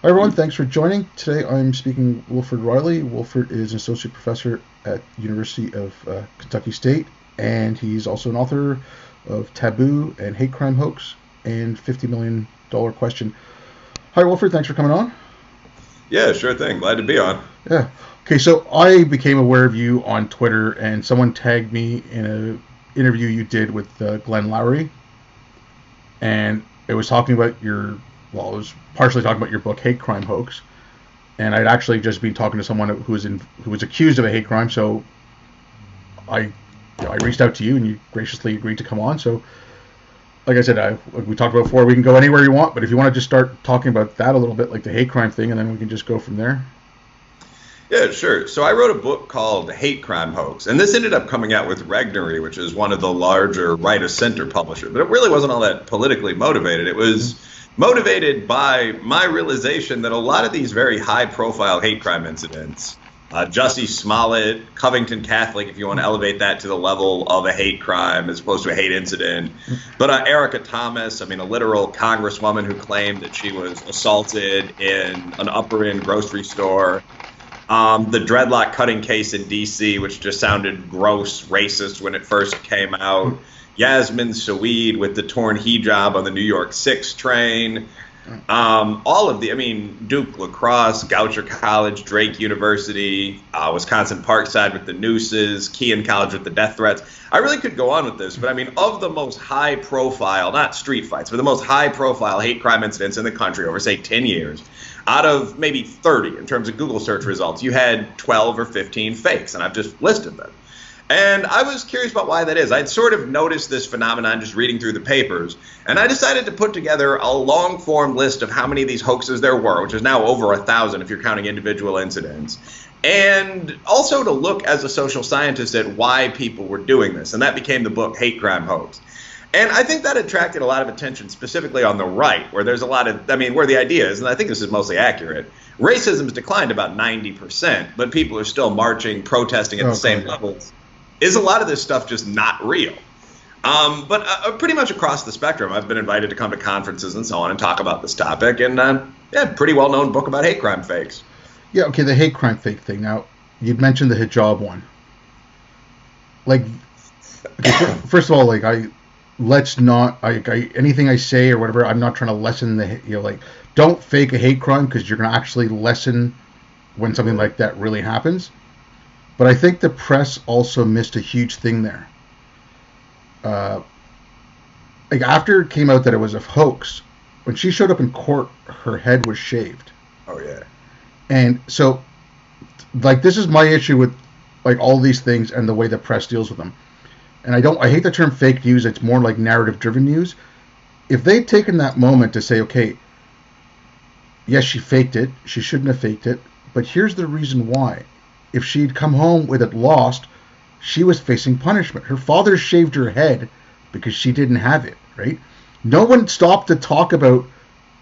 Hi everyone, thanks for joining. Today I'm speaking Wilfred Reilly. Wilfred is an associate professor at University of Kentucky State, and he's also an author of Taboo and Hate Crime Hoax and $50 Million Question. Hi Wilfred, thanks for coming on. Yeah, sure thing. Glad to be on. Yeah. Okay, so I became aware of you on Twitter, and someone tagged me in an interview you did with Glenn Lowry, and it was talking about it was partially talking about your book, Hate Crime Hoax, and I'd actually just been talking to someone who was accused of a hate crime, so I reached out to you, and you graciously agreed to come on. So, like I said, we talked about before, we can go anywhere you want, but if you want to just start talking about that a little bit, like the hate crime thing, and then we can just go from there. Yeah, sure. So I wrote a book called Hate Crime Hoax, and this ended up coming out with Regnery, which is one of the larger right-of-center publishers, but it really wasn't all that politically motivated. It was motivated by my realization that a lot of these very high-profile hate crime incidents, Jussie Smollett, Covington Catholic, if you want to elevate that to the level of a hate crime as opposed to a hate incident, but Erica Thomas, a literal congresswoman who claimed that she was assaulted in an upper-end grocery store, the dreadlock cutting case in D.C., which just sounded gross, racist when it first came out, Yasmin Saweed with the torn hijab on the New York 6 train, all of Duke Lacrosse, Goucher College, Drake University, Wisconsin Parkside with the nooses, Kean College with the death threats. I really could go on with this, but of the most high profile, not street fights, but the most high profile hate crime incidents in the country over, say, 10 years, out of maybe 30 in terms of Google search results, you had 12 or 15 fakes, and I've just listed them. And I was curious about why that is. I'd sort of noticed this phenomenon just reading through the papers, and I decided to put together a long-form list of how many of these hoaxes there were, which is now over 1,000 if you're counting individual incidents, and also to look as a social scientist at why people were doing this. And that became the book Hate Crime Hoax. And I think that attracted a lot of attention, specifically on the right, where there's a lot of, where the idea is, and I think this is mostly accurate, racism has declined about 90%, but people are still marching, protesting at the same levels. Is a lot of this stuff just not real? But pretty much across the spectrum, I've been invited to come to conferences and so on and talk about this topic, and pretty well-known book about hate crime fakes. Yeah, okay, the hate crime fake thing. Now, you'd mentioned the hijab one. First of all, anything I say or whatever, I'm not trying to lessen don't fake a hate crime because you're going to actually lessen when something like that really happens. But I think the press also missed a huge thing there. After it came out that it was a hoax, when she showed up in court, her head was shaved. Oh, yeah. And so, this is my issue with, all these things and the way the press deals with them. And I hate the term fake news. It's more like narrative-driven news. If they'd taken that moment to say, okay, yes, she faked it. She shouldn't have faked it. But here's the reason why. If she'd come home with it lost, she was facing punishment. Her father shaved her head because she didn't have it, right? No one stopped to talk about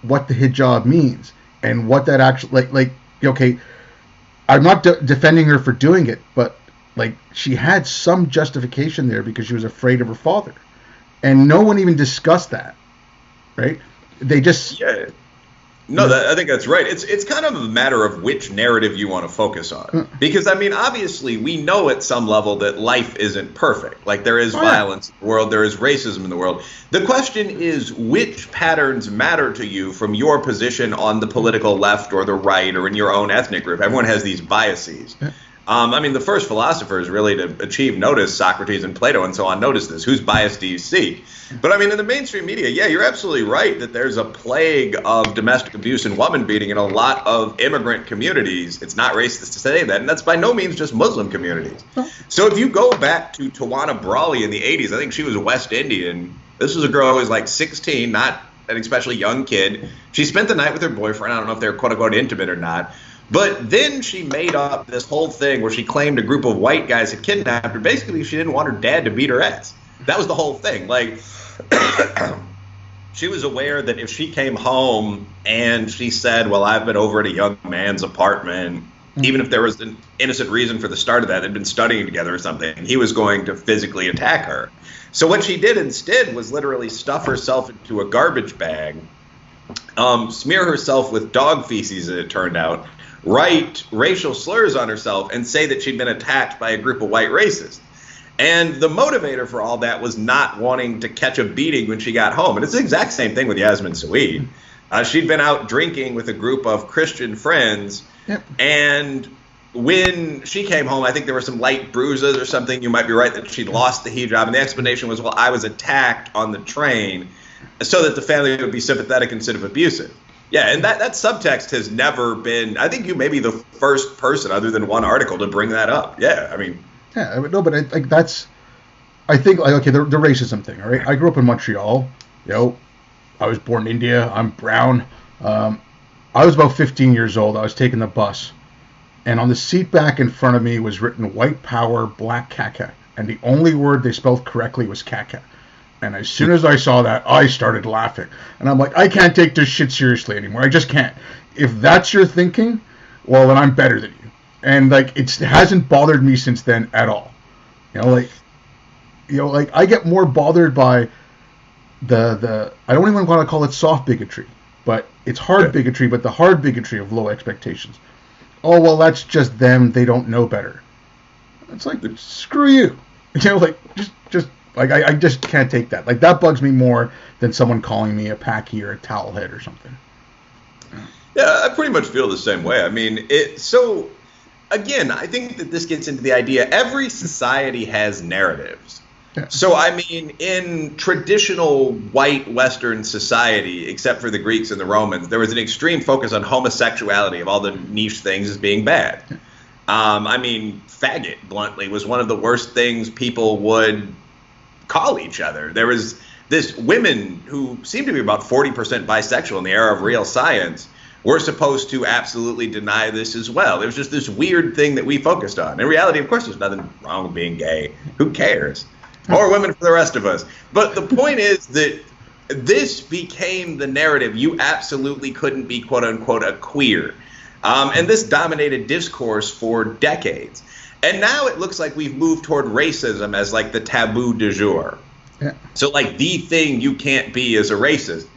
what the hijab means and what that actually, okay, I'm not defending her for doing it, but, she had some justification there because she was afraid of her father. And no one even discussed that, right? They just... Yeah. No, I think that's right. It's kind of a matter of which narrative you want to focus on. Because, obviously, we know at some level that life isn't perfect. There is violence in the world, there is racism in the world. The question is which patterns matter to you from your position on the political left or the right or in your own ethnic group. Everyone has these biases. The first philosophers really to achieve notice, Socrates and Plato and so on, notice this. Whose bias do you seek? But in the mainstream media, yeah, you're absolutely right that there's a plague of domestic abuse and woman beating in a lot of immigrant communities. It's not racist to say that, and that's by no means just Muslim communities. So if you go back to Tawana Brawley in the 80s, I think she was West Indian. This was a girl who was 16, not an especially young kid. She spent the night with her boyfriend. I don't know if they were quote-unquote intimate or not. But then she made up this whole thing where she claimed a group of white guys had kidnapped her. Basically, she didn't want her dad to beat her ass. That was the whole thing. She was aware that if she came home and she said, well, I've been over at a young man's apartment, even if there was an innocent reason for the start of that, they'd been studying together or something, he was going to physically attack her. So what she did instead was literally stuff herself into a garbage bag smear herself with dog feces, as it turned out, write racial slurs on herself, and say that she'd been attacked by a group of white racists. And the motivator for all that was not wanting to catch a beating when she got home. And it's the exact same thing with Yasmin Saweed. She'd been out drinking with a group of Christian friends, Yep. and when she came home, I think there were some light bruises or something. You might be right that she'd lost the hijab, and the explanation was, well, I was attacked on the train, so that the family would be sympathetic instead of abusive. Yeah, and that subtext has never been, I think you may be the first person other than one article to bring that up. Yeah, I mean. Yeah, no, but like that's, I think, like, okay, the racism thing, all right? I grew up in Montreal. I was born in India. I'm brown. I was about 15 years old. I was taking the bus, and on the seat back in front of me was written white power, black caca, and the only word they spelled correctly was caca. And as soon as I saw that, I started laughing. And I'm like, I can't take this shit seriously anymore. I just can't. If that's your thinking, well, then I'm better than you. And like, it hasn't bothered me since then at all. Like I get more bothered by the I don't even want to call it soft bigotry, but it's hard bigotry, but the hard bigotry of low expectations. Oh, well, that's just them. They don't know better. It's like, screw you. Just like, I just can't take that. Like, that bugs me more than someone calling me a packy or a towel head or something. Yeah, I pretty much feel the same way. I mean, so, again, I think that this gets into the idea, every society has narratives. Yeah. So, I mean, in traditional white Western society, except for the Greeks and the Romans, there was an extreme focus on homosexuality, of all the niche things as being bad. Yeah. I mean, faggot, bluntly, was one of the worst things people would call each other. There was this women who seemed to be about 40% bisexual in the era of real science were supposed to absolutely deny this as well. It was just this weird thing that we focused on. In reality, of course, there's nothing wrong with being gay. Who cares? More women for the rest of us. But the point is that this became the narrative. You absolutely couldn't be, quote unquote, a queer. And this dominated discourse for decades. And now it looks like we've moved toward racism as like the taboo du jour. Yeah. So like the thing you can't be is a racist.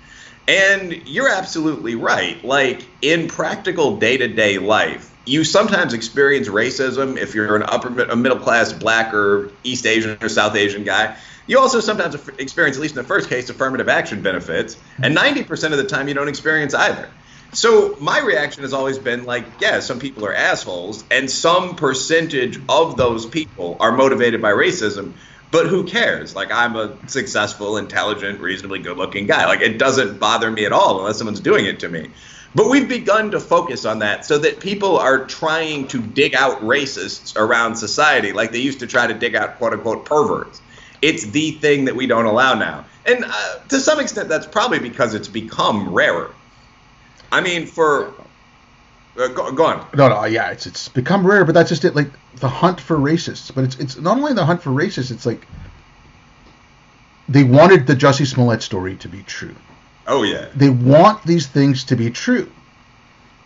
And you're absolutely right. Like in practical day-to-day life, you sometimes experience racism if you're a middle-class black or East Asian or South Asian guy. You also sometimes experience, at least in the first case, affirmative action benefits. And 90% of the time you don't experience either. So my reaction has always been like, yeah, some people are assholes, and some percentage of those people are motivated by racism, but who cares? Like, I'm a successful, intelligent, reasonably good-looking guy. Like, it doesn't bother me at all unless someone's doing it to me. But we've begun to focus on that so that people are trying to dig out racists around society like they used to try to dig out, quote-unquote, perverts. It's the thing that we don't allow now. And to some extent, that's probably because it's become rarer. I mean, go on. No, yeah, it's become rare, but that's just it. Like the hunt for racists, but it's not only the hunt for racists. It's like they wanted the Jussie Smollett story to be true. Oh yeah. They want these things to be true,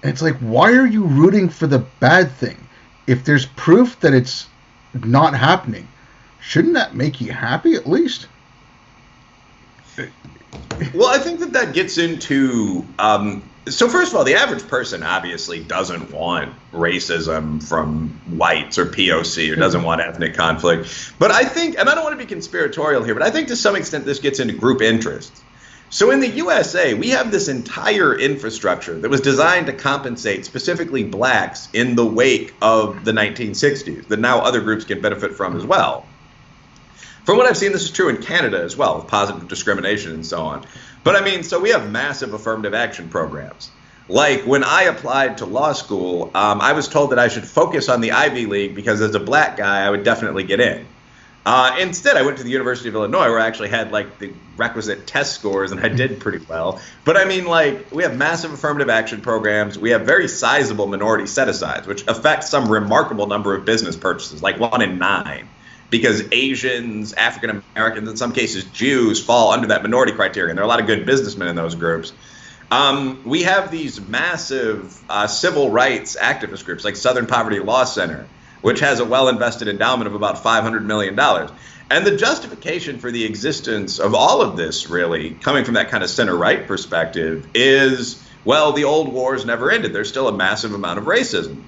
and it's like, why are you rooting for the bad thing? If there's proof that it's not happening, shouldn't that make you happy at least? Well, I think that gets into. So first of all, the average person obviously doesn't want racism from whites or POC or doesn't want ethnic conflict. But I think, and I don't want to be conspiratorial here, but I think to some extent this gets into group interests. So in the USA, we have this entire infrastructure that was designed to compensate specifically blacks in the wake of the 1960s that now other groups can benefit from as well. From what I've seen, this is true in Canada as well, with positive discrimination and so on. But I mean, so we have massive affirmative action programs. Like when I applied to law school, I was told that I should focus on the Ivy League because as a black guy, I would definitely get in. Instead, I went to the University of Illinois where I actually had like the requisite test scores and I did pretty well. But I mean, like we have massive affirmative action programs. We have very sizable minority set-asides, which affect some remarkable number of business purchases, like 1 in 9. Because Asians, African Americans, in some cases Jews, fall under that minority criterion. There are a lot of good businessmen in those groups. We have these massive civil rights activist groups like Southern Poverty Law Center, which has a well-invested endowment of about $500 million. And the justification for the existence of all of this, really, coming from that kind of center-right perspective, is, well, the old wars never ended. There's still a massive amount of racism.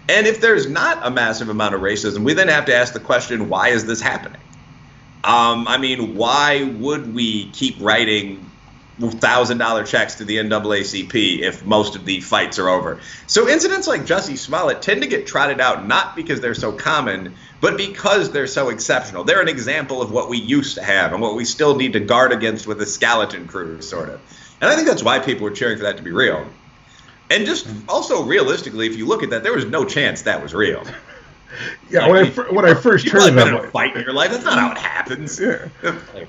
And if there's not a massive amount of racism, we then have to ask the question, why is this happening? I mean, why would we keep writing $1,000 checks to the NAACP if most of the fights are over? So incidents like Jussie Smollett tend to get trotted out not because they're so common, but because they're so exceptional. They're an example of what we used to have and what we still need to guard against with a skeleton crew, sort of. And I think that's why people were cheering for that to be real. And just also realistically, if you look at that, there was no chance that was real. Yeah, like, when I first heard about it, a fight in your life, that's not how it happens. Yeah.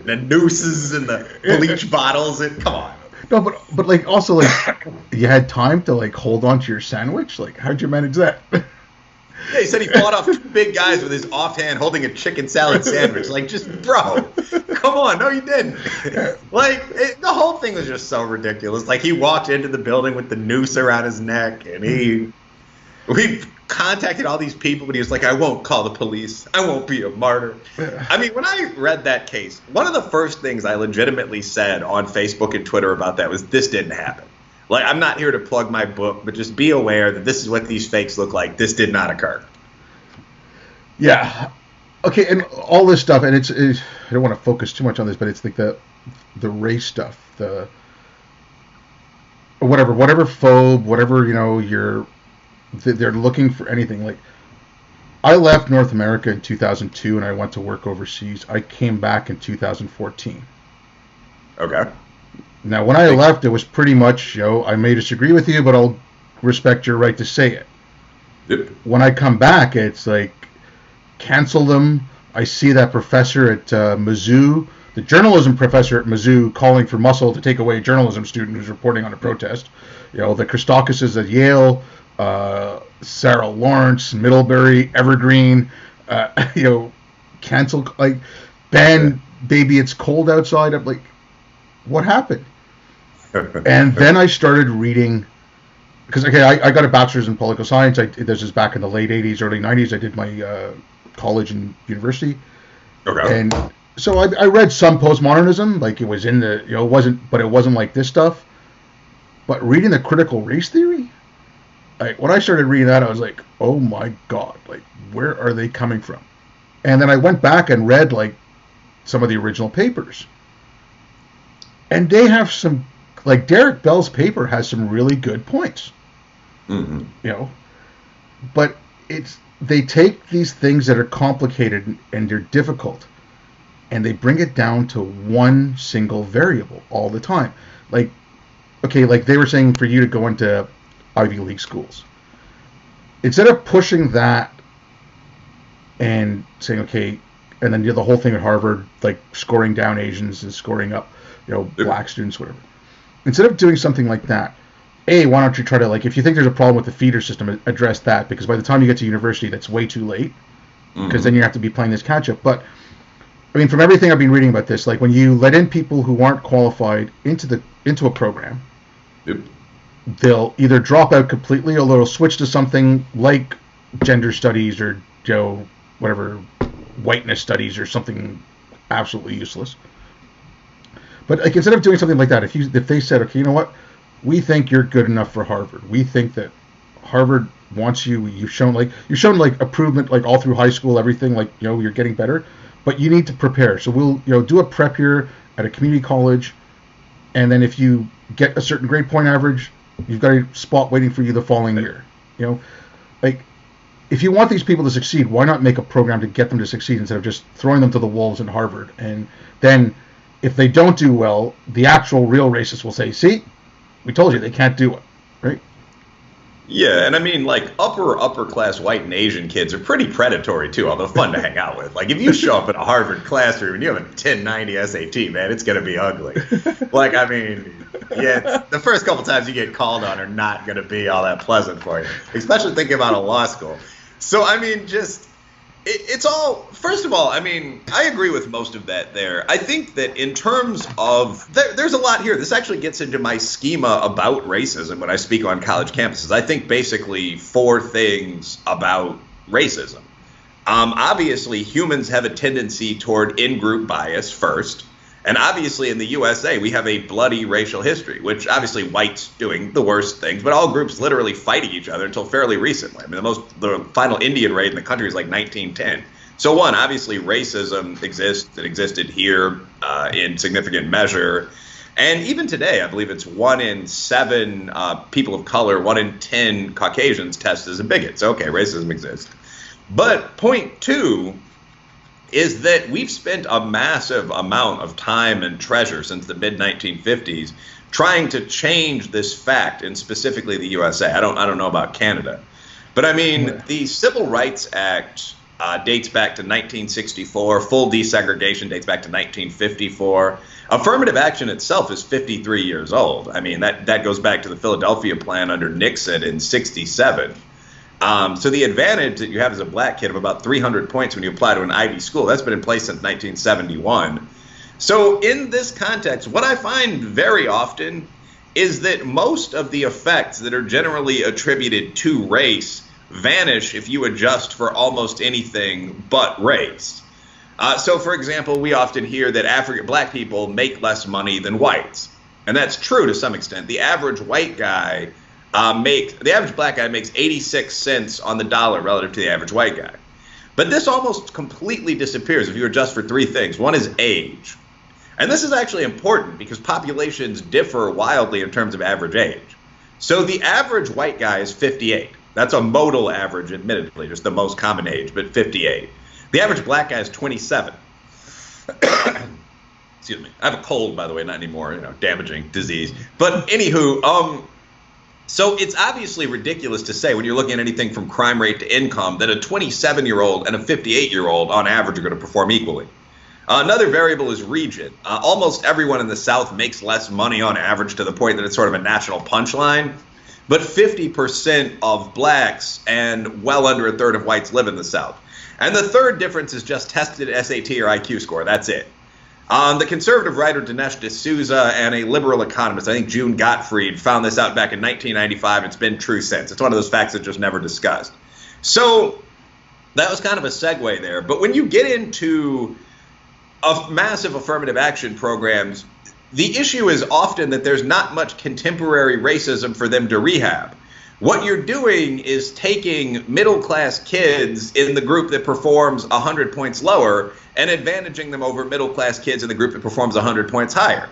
The nooses and the bleach bottles, and come on. No, but like also like you had time to like hold on to your sandwich. Like, how'd you manage that? Yeah, he said he fought off two big guys with his offhand holding a chicken salad sandwich. Like, just bro, come on, no, you didn't. Like, the whole thing was just so ridiculous. Like, he walked into the building with the noose around his neck, and we contacted all these people, but he was like, I won't call the police. I won't be a martyr. I mean, when I read that case, one of the first things I legitimately said on Facebook and Twitter about that was, this didn't happen. Like, I'm not here to plug my book, but just be aware that this is what these fakes look like. This did not occur. Yeah. Okay, and all this stuff, and it's I don't want to focus too much on this, but it's like the race stuff, the whatever phobe, whatever, you know, they're looking for anything. Like, I left North America in 2002 and I went to work overseas. I came back in 2014. Okay. Now, when I left, it was pretty much, you know, I may disagree with you, but I'll respect your right to say it. Yep. When I come back, it's like, cancel them. I see that professor at Mizzou, the journalism professor at Mizzou, calling for muscle to take away a journalism student who's reporting on a protest. You know, the Christakises at Yale, Sarah Lawrence, Middlebury, Evergreen, you know, cancel, like, ban Baby It's Cold Outside. I'm like, what happened? And then I started reading, because, okay, I got a bachelor's in political science. This is back in the late 80s, early 90s. I did my college and university. Okay. And so I read some postmodernism, like it was in the, you know, it wasn't like this stuff. But reading the critical race theory, when I started reading that, I was like, oh my God, like, where are they coming from? And then I went back and read, like, some of the original papers. And they have some, like, Derek Bell's paper has some really good points. Mm-hmm. You know, but they take these things that are complicated and they're difficult, and they bring it down to one single variable all the time. Like, okay, like they were saying for you to go into Ivy League schools, instead of pushing that and saying, okay, and then the whole thing at Harvard, like scoring down Asians and scoring up, you know, black students, whatever. Instead of doing something like that, why don't you try to, like, if you think there's a problem with the feeder system, address that, because by the time you get to university, that's way too late, because then you have to be playing this catch-up. But, I mean, from everything I've been reading about this, like, when you let in people who aren't qualified into a program, they'll either drop out completely or they'll switch to something like gender studies or, you know, whatever, whiteness studies or something absolutely useless. But, like, instead of doing something like that, if they said, okay, you know what, we think you're good enough for Harvard. We think that Harvard wants you. You've shown like improvement, like all through high school, everything, like, you know, you're getting better, but you need to prepare. So we'll, you know, do a prep year at a community college, and then if you get a certain grade point average, you've got a spot waiting for you the following year. You know, like, if you want these people to succeed, why not make a program to get them to succeed instead of just throwing them to the wolves in Harvard? And then if they don't do well, the actual real racists will say, see, we told you they can't do it, right? Yeah, and I mean, like, upper class white and Asian kids are pretty predatory too, although fun to hang out with. Like, if you show up in a Harvard classroom and you have a 1090 SAT, man, it's gonna be ugly. Like, I mean, yeah, the first couple times you get called on are not gonna be all that pleasant for you, especially thinking about a law school. So, I mean, just it's all, first of all, I mean, I agree with most of that there. I think that in terms of, there's a lot here. This actually gets into my schema about racism when I speak on college campuses. I think basically 4 things about racism. Obviously, humans have a tendency toward in-group bias first. And obviously, in the USA, we have a bloody racial history, which obviously whites doing the worst things, but all groups literally fighting each other until fairly recently. I mean, the final Indian raid in the country is like 1910. So one, obviously, racism exists. It existed here in significant measure. And even today, I believe it's 1 in 7 people of color, 1 in 10 Caucasians test as a bigot. So, okay, racism exists. But point 2 is that we've spent a massive amount of time and treasure since the mid-1950s trying to change this fact, and specifically the USA. I don't know about Canada. But I mean, the Civil Rights Act dates back to 1964. Full desegregation dates back to 1954. Affirmative action itself is 53 years old. I mean, that goes back to the Philadelphia Plan under Nixon in 67. So the advantage that you have as a black kid of about 300 points when you apply to an Ivy school, that's been in place since 1971. So in this context, what I find very often is that most of the effects that are generally attributed to race vanish if you adjust for almost anything but race. So, for example, we often hear that black people make less money than whites. And that's true to some extent. The average white guy the average black guy makes 86 cents on the dollar relative to the average white guy. But this almost completely disappears if you adjust for 3 things. One is age. And this is actually important because populations differ wildly in terms of average age. So the average white guy is 58. That's a modal average, admittedly, just the most common age, but 58. The average black guy is 27. Excuse me. I have a cold, by the way, not anymore, damaging disease. But anywho, so it's obviously ridiculous to say when you're looking at anything from crime rate to income that a 27-year-old and a 58-year-old on average are going to perform equally. Another variable is region. Almost everyone in the South makes less money on average to the point that it's sort of a national punchline. But 50% of blacks and well under a third of whites live in the South. And the third difference is just tested SAT or IQ score. That's it. The conservative writer Dinesh D'Souza and a liberal economist, I think June Gottfried, found this out back in 1995. It's been true since. It's one of those facts that just never discussed. So that was kind of a segue there. But when you get into massive affirmative action programs, the issue is often that there's not much contemporary racism for them to rehab. What you're doing is taking middle-class kids in the group that performs 100 points lower and advantaging them over middle-class kids in the group that performs 100 points higher.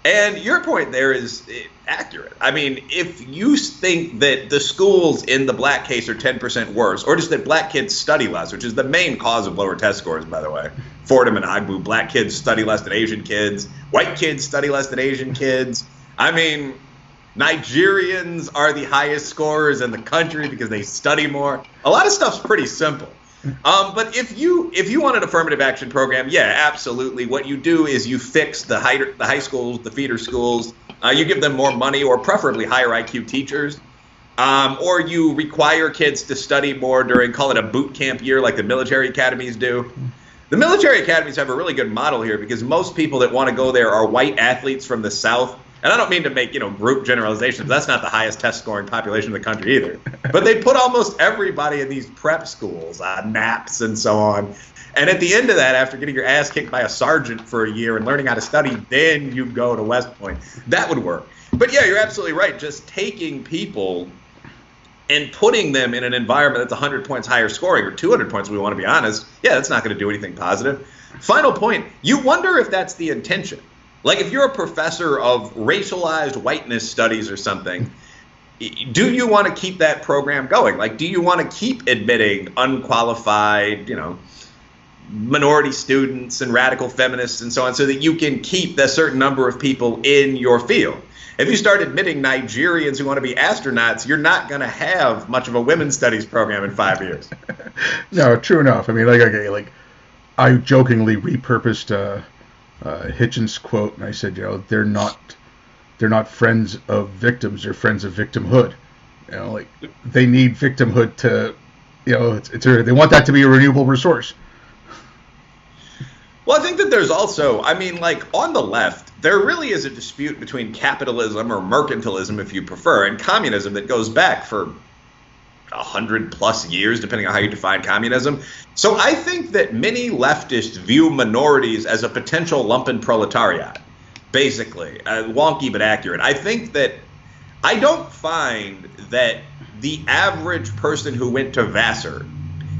And your point there is accurate. I mean, if you think that the schools in the black case are 10% worse, or just that black kids study less, which is the main cause of lower test scores, by the way. Fordham and Agbu, black kids study less than Asian kids. White kids study less than Asian kids. I mean, Nigerians are the highest scorers in the country because they study more. A lot of stuff's pretty simple. But if you want an affirmative action program, yeah, absolutely. What you do is you fix the high schools, the feeder schools. You give them more money or preferably higher IQ teachers. Or you require kids to study more during, call it a boot camp year like the military academies do. The military academies have a really good model here because most people that want to go there are white athletes from the South. And I don't mean to make, group generalizations. That's not the highest test scoring population in the country either. But they put almost everybody in these prep schools, naps and so on. And at the end of that, after getting your ass kicked by a sergeant for a year and learning how to study, then you go to West Point. That would work. But yeah, you're absolutely right. Just taking people and putting them in an environment that's 100 points higher scoring or 200 points, we want to be honest, yeah, that's not going to do anything positive. Final point, you wonder if that's the intention. Like if you're a professor of racialized whiteness studies or something, do you want to keep that program going? Like, do you want to keep admitting unqualified, minority students and radical feminists and so on so that you can keep a certain number of people in your field? If you start admitting Nigerians who want to be astronauts, you're not going to have much of a women's studies program in 5 years. No, true enough. I mean, I jokingly repurposed Hitchens' quote, and I said, they're not friends of victims, they're friends of victimhood. They need victimhood to, they want that to be a renewable resource. Well, I think that there's also, on the left, there really is a dispute between capitalism or mercantilism, if you prefer, and communism that goes back for 100+ years, depending on how you define communism. So I think that many leftists view minorities as a potential lumpen proletariat, basically. Wonky but accurate. I think that I don't find that the average person who went to Vassar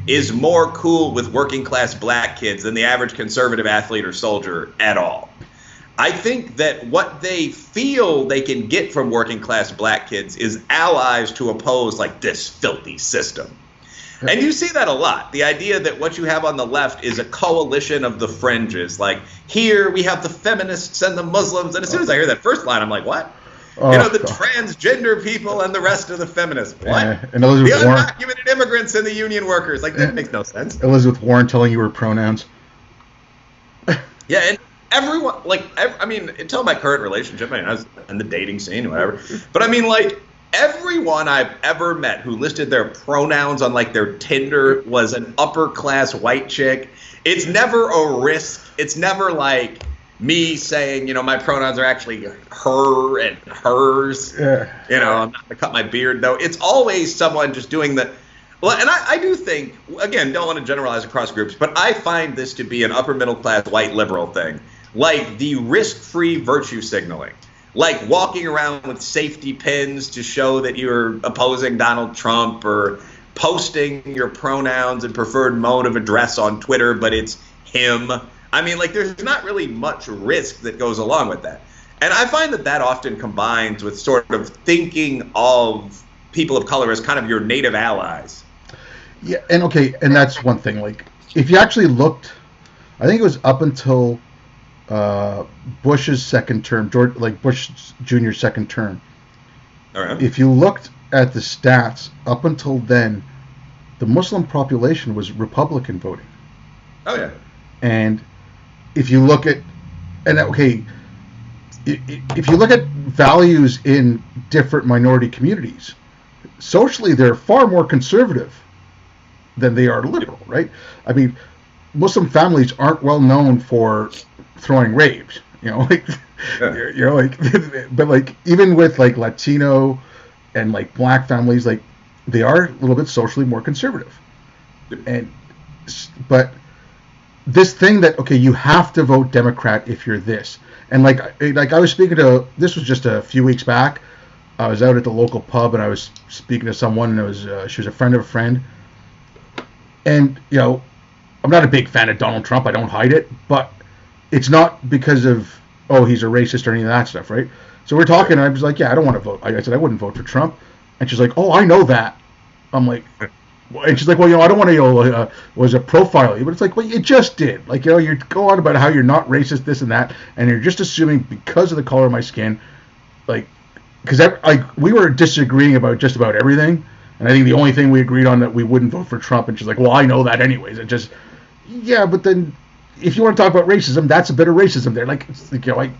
is more cool with working class black kids than the average conservative athlete or soldier at all. I think that what they feel they can get from working class black kids is allies to oppose like this filthy system. And you see that a lot. The idea that what you have on the left is a coalition of the fringes. Like here we have the feminists and the Muslims. And as soon as I hear that first line, I'm like, what? The transgender people and the rest of the feminists. What? And Elizabeth the Warren, undocumented immigrants and the union workers. Like that makes no sense. Elizabeth Warren telling you her pronouns. Yeah, and everyone, until my current relationship, I was in the dating scene, whatever. But I mean, like, everyone I've ever met who listed their pronouns on, like, their Tinder was an upper-class white chick. It's never a risk. It's never, like, me saying, my pronouns are actually her and hers. Yeah. I'm not going to cut my beard, though. It's always someone just doing the... Well, and I do think, again, don't want to generalize across groups, but I find this to be an upper-middle-class white liberal thing. Like the risk-free virtue signaling, like walking around with safety pins to show that you're opposing Donald Trump, or posting your pronouns and preferred mode of address on Twitter, but it's him. I mean, like, there's not really much risk that goes along with that. And I find that often combines with sort of thinking of people of color as kind of your native allies. Yeah, and that's one thing. Like, if you actually looked, I think it was up until Bush's second term, Bush Jr.'s second term. All right. If you looked at the stats, up until then, the Muslim population was Republican voting. Oh, yeah. And if you look at, if you look at values in different minority communities, socially they're far more conservative than they are liberal, right? I mean, Muslim families aren't well known for throwing raves, but like even with like Latino and like black families, like they are a little bit socially more conservative. But this thing that, you have to vote Democrat if you're this, and like I was speaking to, this was just a few weeks back, I was out at the local pub and I was speaking to someone, and it was she was a friend of a friend, and I'm not a big fan of Donald Trump, I don't hide it, but it's not because of, he's a racist or any of that stuff, right? So we're talking, and I was like, yeah, I don't want to vote. I said, I wouldn't vote for Trump. And she's like, I know that. I'm like, and she's like, well, I don't want to, was a profile you, but it's like, well, you just did. Like, you go on about how you're not racist, this and that, and you're just assuming because of the color of my skin, like, because we were disagreeing about just about everything, and I think the only thing we agreed on that we wouldn't vote for Trump, and she's like, well, I know that anyways. It just, yeah, but then if you want to talk about racism, that's a bit of racism there. Like, it's like,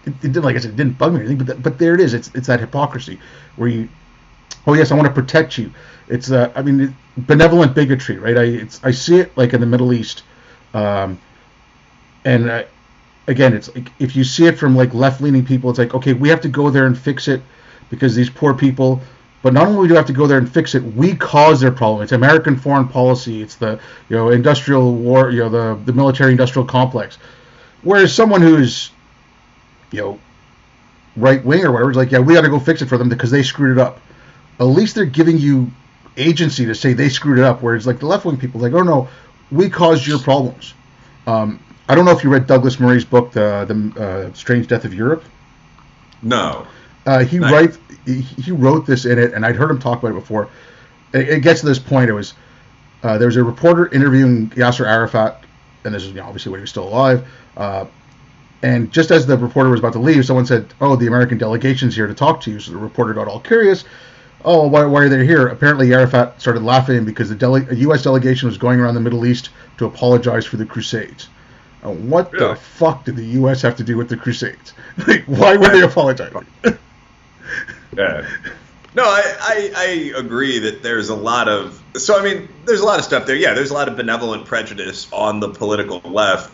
it didn't, like I said, it didn't bug me or anything, but there it is. It's that hypocrisy where you, yes, I want to protect you. It's benevolent bigotry, right? I see it like in the Middle East, and again, it's like if you see it from like left-leaning people, it's like, okay, we have to go there and fix it because these poor people. But not only do we have to go there and fix it, we cause their problem. It's American foreign policy. It's the industrial war, the military-industrial complex. Whereas someone who's right wing or whatever is like, yeah, we got to go fix it for them because they screwed it up. At least they're giving you agency to say they screwed it up. Whereas like the left wing people, like, oh no, we caused your problems. I don't know if you read Douglas Murray's book, The Strange Death of Europe. No. He wrote this in it, and I'd heard him talk about it before. It gets to this point. It was there was a reporter interviewing Yasser Arafat, and this is obviously when he was still alive. And just as the reporter was about to leave, someone said, "Oh, the American delegation's here to talk to you." So the reporter got all curious. Oh, why are they here? Apparently, Arafat started laughing because a U.S. delegation was going around the Middle East to apologize for the Crusades. What the fuck did the U.S. have to do with the Crusades? Like, why were they apologizing? Yeah. No, I agree that there's a lot of... So, I mean, there's a lot of stuff there. Yeah, there's a lot of benevolent prejudice on the political left.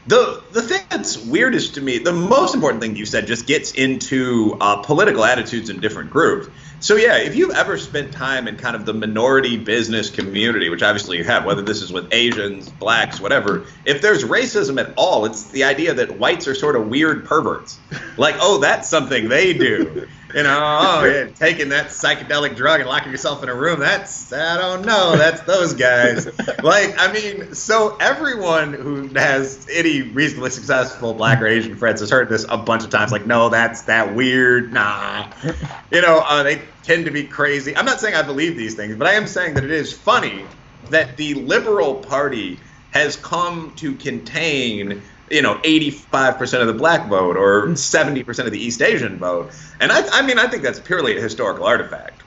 The thing that's weirdest to me, the most important thing you said just gets into political attitudes in different groups. So yeah, if you've ever spent time in kind of the minority business community, which obviously you have, whether this is with Asians, blacks, whatever, if there's racism at all, it's the idea that whites are sort of weird perverts. Like, oh, that's something they do. You know, oh, yeah, taking that psychedelic drug and locking yourself in a room, I don't know, that's those guys. Like, I mean, so everyone who has any reasonably successful black or Asian friends has heard this a bunch of times, like, no, that's that weird, nah. You know, they tend to be crazy. I'm not saying I believe these things, but I am saying that it is funny that the Liberal Party has come to contain 85% of the black vote or 70% of the East Asian vote. And I think that's purely a historical artifact.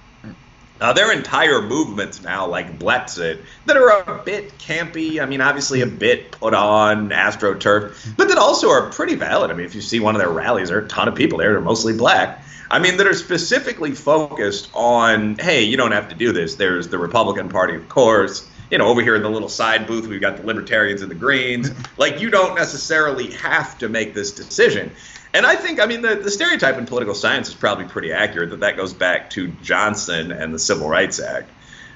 There are entire movements now, like Blexit, that are a bit campy. I mean, obviously a bit put on, AstroTurf, but that also are pretty valid. I mean, if you see one of their rallies, there are a ton of people there. They're mostly black. I mean, that are specifically focused on, hey, you don't have to do this. There's the Republican Party, of course. Over here in the little side booth, we've got the Libertarians and the Greens. Like, you don't necessarily have to make this decision. And I think, the stereotype in political science is probably pretty accurate that goes back to Johnson and the Civil Rights Act.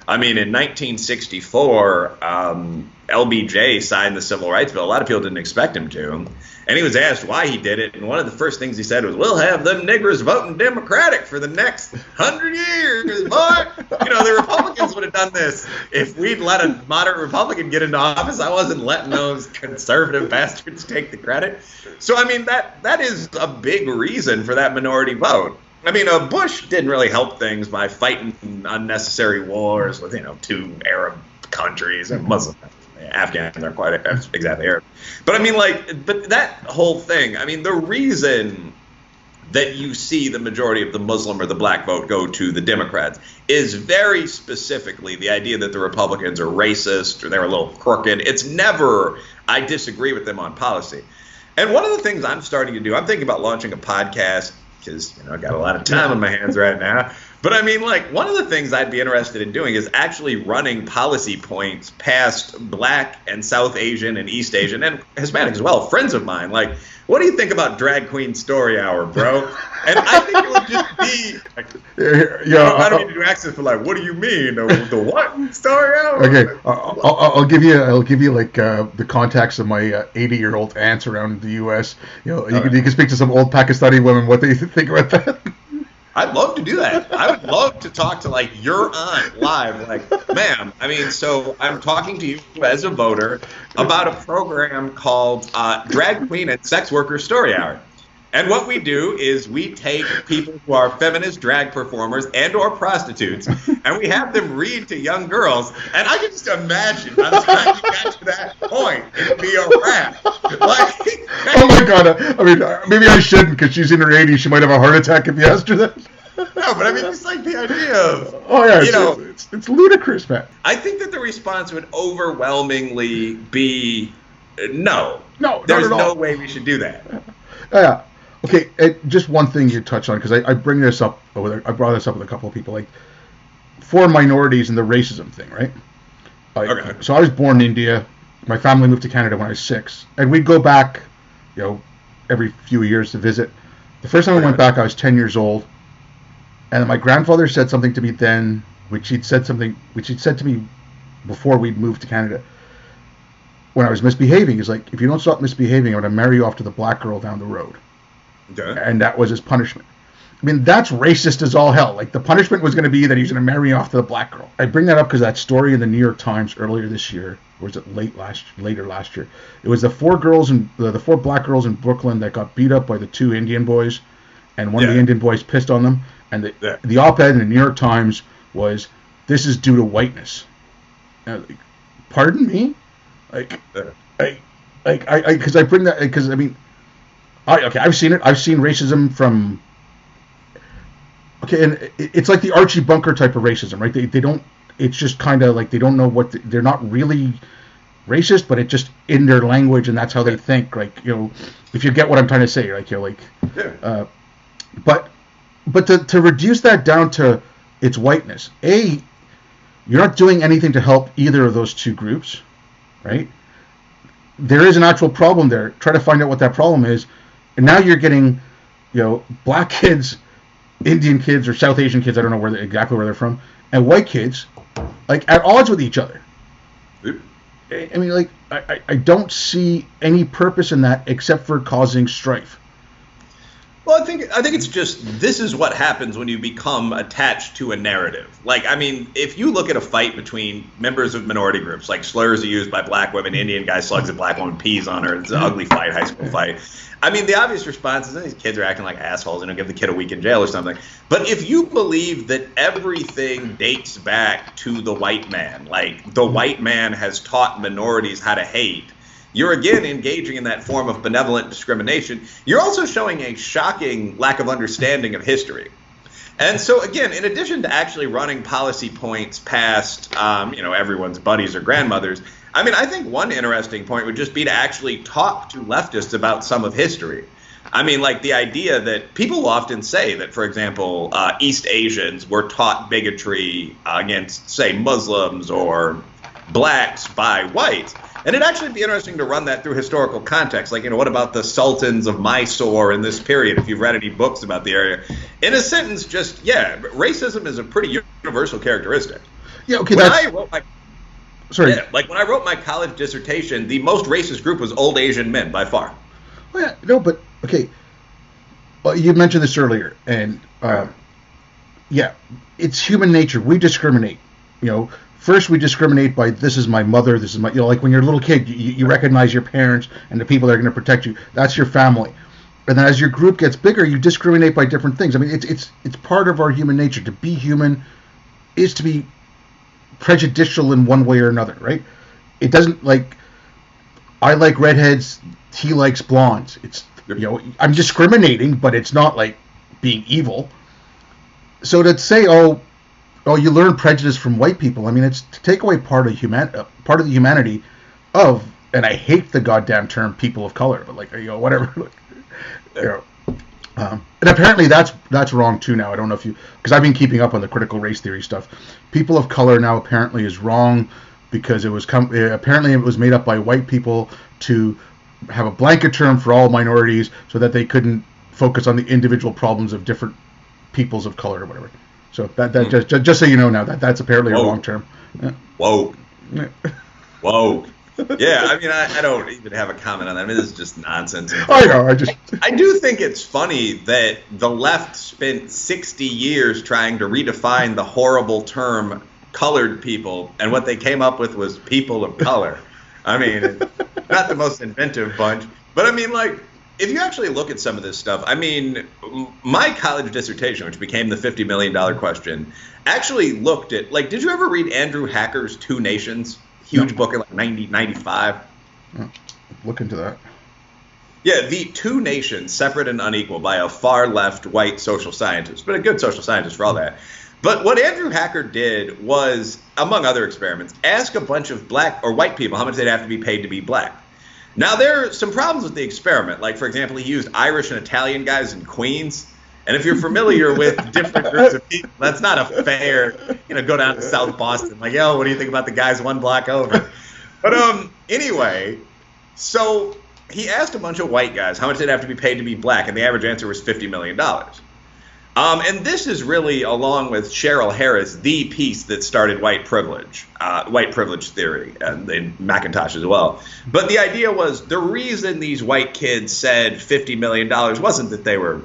I mean, in 1964, LBJ signed the Civil Rights Bill. A lot of people didn't expect him to. And he was asked why he did it. And one of the first things he said was, we'll have them niggers voting Democratic for the next 100 years, boy. The Republicans would have done this. If we'd let a moderate Republican get into office, I wasn't letting those conservative bastards take the credit. So, that is a big reason for that minority vote. Bush didn't really help things by fighting unnecessary wars with, two Arab countries and Muslim. Afghans aren't quite exactly Arab. But but that whole thing, the reason that you see the majority of the Muslim or the black vote go to the Democrats is very specifically the idea that the Republicans are racist or they're a little crooked. It's never, I disagree with them on policy. And one of the things I'm starting to do, I'm thinking about launching a podcast because, I've got a lot of time on my hands right now. But one of the things I'd be interested in doing is actually running policy points past black and South Asian and East Asian and Hispanic as well, friends of mine. Like, what do you think about Drag Queen Story Hour, bro? And I think it would just be, I don't need to do accents for what do you mean? The what story hour? Okay, I'll give you the contacts of my 80-year-old aunts around the U.S. You can speak to some old Pakistani women, what they think about that. I'd love to do that. I would love to talk to your aunt live. Ma'am, so I'm talking to you as a voter about a program called Drag Queen and Sex Worker Story Hour. And what we do is we take people who are feminist drag performers and or prostitutes, and we have them read to young girls. And I can just imagine by the time you got to that point, it'd be a wrap. Oh my God! Maybe I shouldn't because she's in her 80s. She might have a heart attack if you asked her that. No, but just the idea of, it's ludicrous, man. I think that the response would overwhelmingly be no. No, there's not at all. No way we should do that. Yeah. Okay, just one thing you touch on, because I bring this up, I brought this up with a couple of people, for minorities and the racism thing, right? Okay. So I was born in India. My family moved to Canada when I was 6. And we'd go back, every few years to visit. The first time I went back, I was 10 years old. And my grandfather said something to me then, which he'd said to me before we'd moved to Canada. When I was misbehaving, he's like, if you don't stop misbehaving, I'm going to marry you off to the black girl down the road. Okay. And that was his punishment. That's racist as all hell. The punishment was going to be that he was going to marry off to the black girl. I bring that up because that story in the New York Times earlier this year, or was it later last year? It was the 4 black girls in Brooklyn that got beat up by the 2 Indian boys, and one of the Indian boys pissed on them. And the op-ed in the New York Times was, "This is due to whiteness." Pardon me? Because I bring that because I've seen it. I've seen racism from. Okay, and it's like the Archie Bunker type of racism, right? They don't. It's just kind of like they don't know what they're not really racist, but it's just in their language, and that's how they think. If you get what I'm trying to say, but to reduce that down to its whiteness, you're not doing anything to help either of those two groups, right? there is an actual problem there. Try to find out what that problem is. And now you're getting, black kids, Indian kids, or South Asian kids, I don't know exactly where they're from, and white kids, like, at odds with each other. I mean, like, I don't see any purpose in that except for causing strife. Well, I think it's just, this is what happens when you become attached to a narrative. Like, I mean, if you look at a fight between members of minority groups, like slurs are used by black women, Indian guy slugs a black woman, pees on her, it's an ugly fight, high school fight. I mean, the obvious response is these kids are acting like assholes and give the kid a week in jail or something. But if you believe that everything dates back to the white man, like the white man has taught minorities how to hate, you're again engaging in that form of benevolent discrimination. You're also showing a shocking lack of understanding of history. And so, again, in addition to actually running policy points past, everyone's buddies or grandmothers, I mean, I think one interesting point would just be to actually talk to leftists about some of history. I mean, like the idea that people will often say that, for example, East Asians were taught bigotry against, say, Muslims or blacks by whites. And it'd actually be interesting to run that through historical context. Like, what about the sultans of Mysore in this period, if you've read any books about the area? In a sentence, just, racism is a pretty universal characteristic. Yeah, okay, when I wrote when I wrote my college dissertation, the most racist group was old Asian men, by far. Well, yeah, no, but, okay. Well, you mentioned this earlier, and, it's human nature. We discriminate, First, we discriminate by, this is my mother, this is my, like when you're a little kid, you recognize your parents and the people that are going to protect you. That's your family. And then as your group gets bigger, you discriminate by different things. I mean, it's part of our human nature. To be human is to be prejudicial in one way or another, right? It doesn't, like, I like redheads, he likes blondes. It's, I'm discriminating, but it's not like being evil. So to say, you learn prejudice from white people. I mean, it's to take away part of the humanity of, and I hate the goddamn term people of color, but like, whatever. And apparently that's wrong too now. I don't know if because I've been keeping up on the critical race theory stuff. People of color now apparently is wrong because apparently it was made up by white people to have a blanket term for all minorities so that they couldn't focus on the individual problems of different peoples of color or whatever. So that just so you know now that's apparently a wrong term. Yeah. Whoa. Whoa. Yeah, I mean, I don't even have a comment on that. I mean, this is just nonsense. I know. I do think it's funny that the left spent 60 years trying to redefine the horrible term colored people, and what they came up with was people of color. I mean, not the most inventive bunch, but I mean, like, if you actually look at some of this stuff, I mean, my college dissertation, which became the $50 million question, actually looked at, like, did you ever read Andrew Hacker's Two Nations? Huge book in like 1995. Look into that. Yeah, the Two Nations, Separate and Unequal, by a far left white social scientist, but a good social scientist for all that. But what Andrew Hacker did was, among other experiments, ask a bunch of black or white people how much they'd have to be paid to be black. Now, there are some problems with the experiment. Like, for example, he used Irish and Italian guys in Queens. And if you're familiar with different groups of people, that's not a fair, go down to South Boston. Like, what do you think about the guys one block over? But anyway, so he asked a bunch of white guys how much they'd have to be paid to be black. And the average answer was $50 million. And this is really, along with Cheryl Harris, the piece that started white privilege theory, and in Macintosh as well. But the idea was the reason these white kids said $50 million wasn't that they were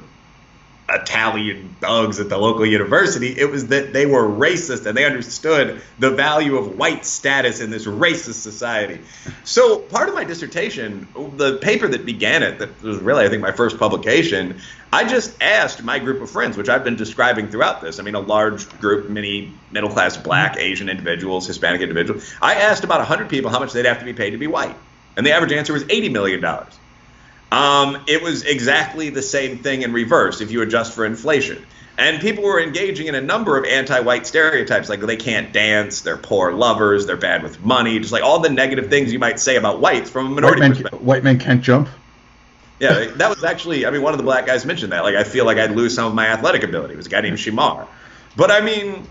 Italian thugs at the local university. It was that they were racist and they understood the value of white status in this racist society. So part of my dissertation, the paper that began it, that was really, I think, my first publication, I just asked my group of friends, which I've been describing throughout this. I mean, a large group, many middle-class black, Asian individuals, Hispanic individuals. I asked about 100 people how much they'd have to be paid to be white. And the average answer was $80 million. It was exactly the same thing in reverse if you adjust for inflation. And people were engaging in a number of anti-white stereotypes, like they can't dance, they're poor lovers, they're bad with money, just like all the negative things you might say about whites from a minority perspective. White men can't jump? Yeah, that was actually, I mean, one of the black guys mentioned that. Like, I feel like I'd lose some of my athletic ability. It was a guy named Shimar. But, I mean,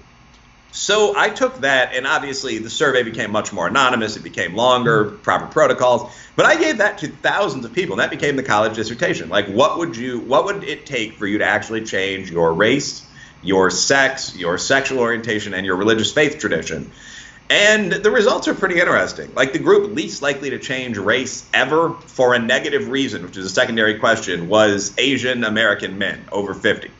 So I took that, and obviously the survey became much more anonymous. It became longer, proper protocols. But I gave that to thousands of people, and that became the college dissertation. Like, what would it take for you to actually change your race, your sex, your sexual orientation, and your religious faith tradition? And the results are pretty interesting. Like, the group least likely to change race ever for a negative reason, which is a secondary question, was Asian American men over 50.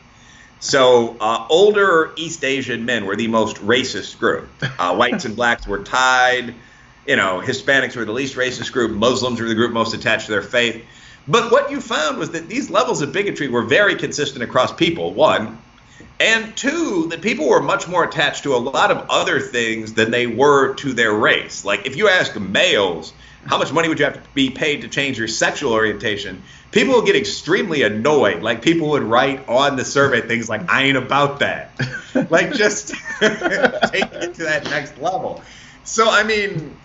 So older East Asian men were the most racist group. Whites and blacks were tied. Hispanics were the least racist group. Muslims were the group most attached to their faith. But what you found was that these levels of bigotry were very consistent across people, one. And two, that people were much more attached to a lot of other things than they were to their race. Like, if you ask males, how much money would you have to be paid to change your sexual orientation? People would get extremely annoyed. Like, people would write on the survey things like, I ain't about that. Like, just take it to that next level. So, I mean,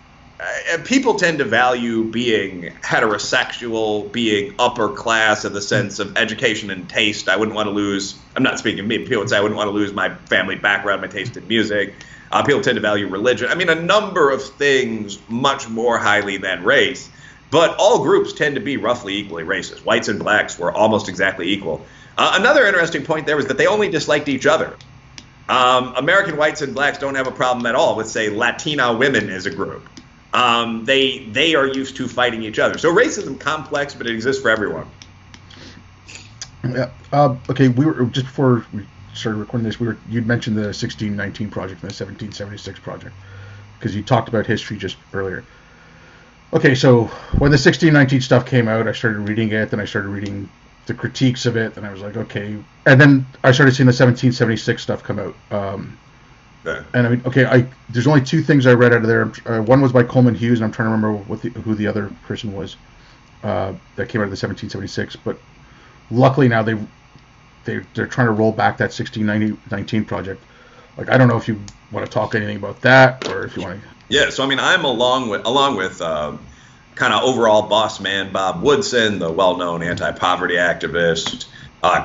people tend to value being heterosexual, being upper class in the sense of education and taste. I wouldn't want to lose, I'm not speaking of me, people would say I wouldn't want to lose my family background, my taste in music. People tend to value religion. I mean, a number of things much more highly than race, but all groups tend to be roughly equally racist. Whites and blacks were almost exactly equal. Another interesting point there was that they only disliked each other. American whites and blacks don't have a problem at all with, say, Latina women as a group. They are used to fighting each other. So racism complex, but it exists for everyone. Yeah. Okay. We were just before we started recording this. You'd mentioned the 1619 project and the 1776 project because you talked about history just earlier. Okay. So when the 1619 stuff came out, I started reading it. Then I started reading the critiques of it, and I was like, okay. And then I started seeing the 1776 stuff come out. And I mean, okay, there's only two things I read out of there. One was by Coleman Hughes, and I'm trying to remember who the other person was that came out of the 1776. But luckily now they're trying to roll back that 1619 project. Like, I don't know if you want to talk anything about that, or if you want to. Yeah, so I mean, I'm along with kind of overall boss man Bob Woodson, the well-known anti-poverty activist.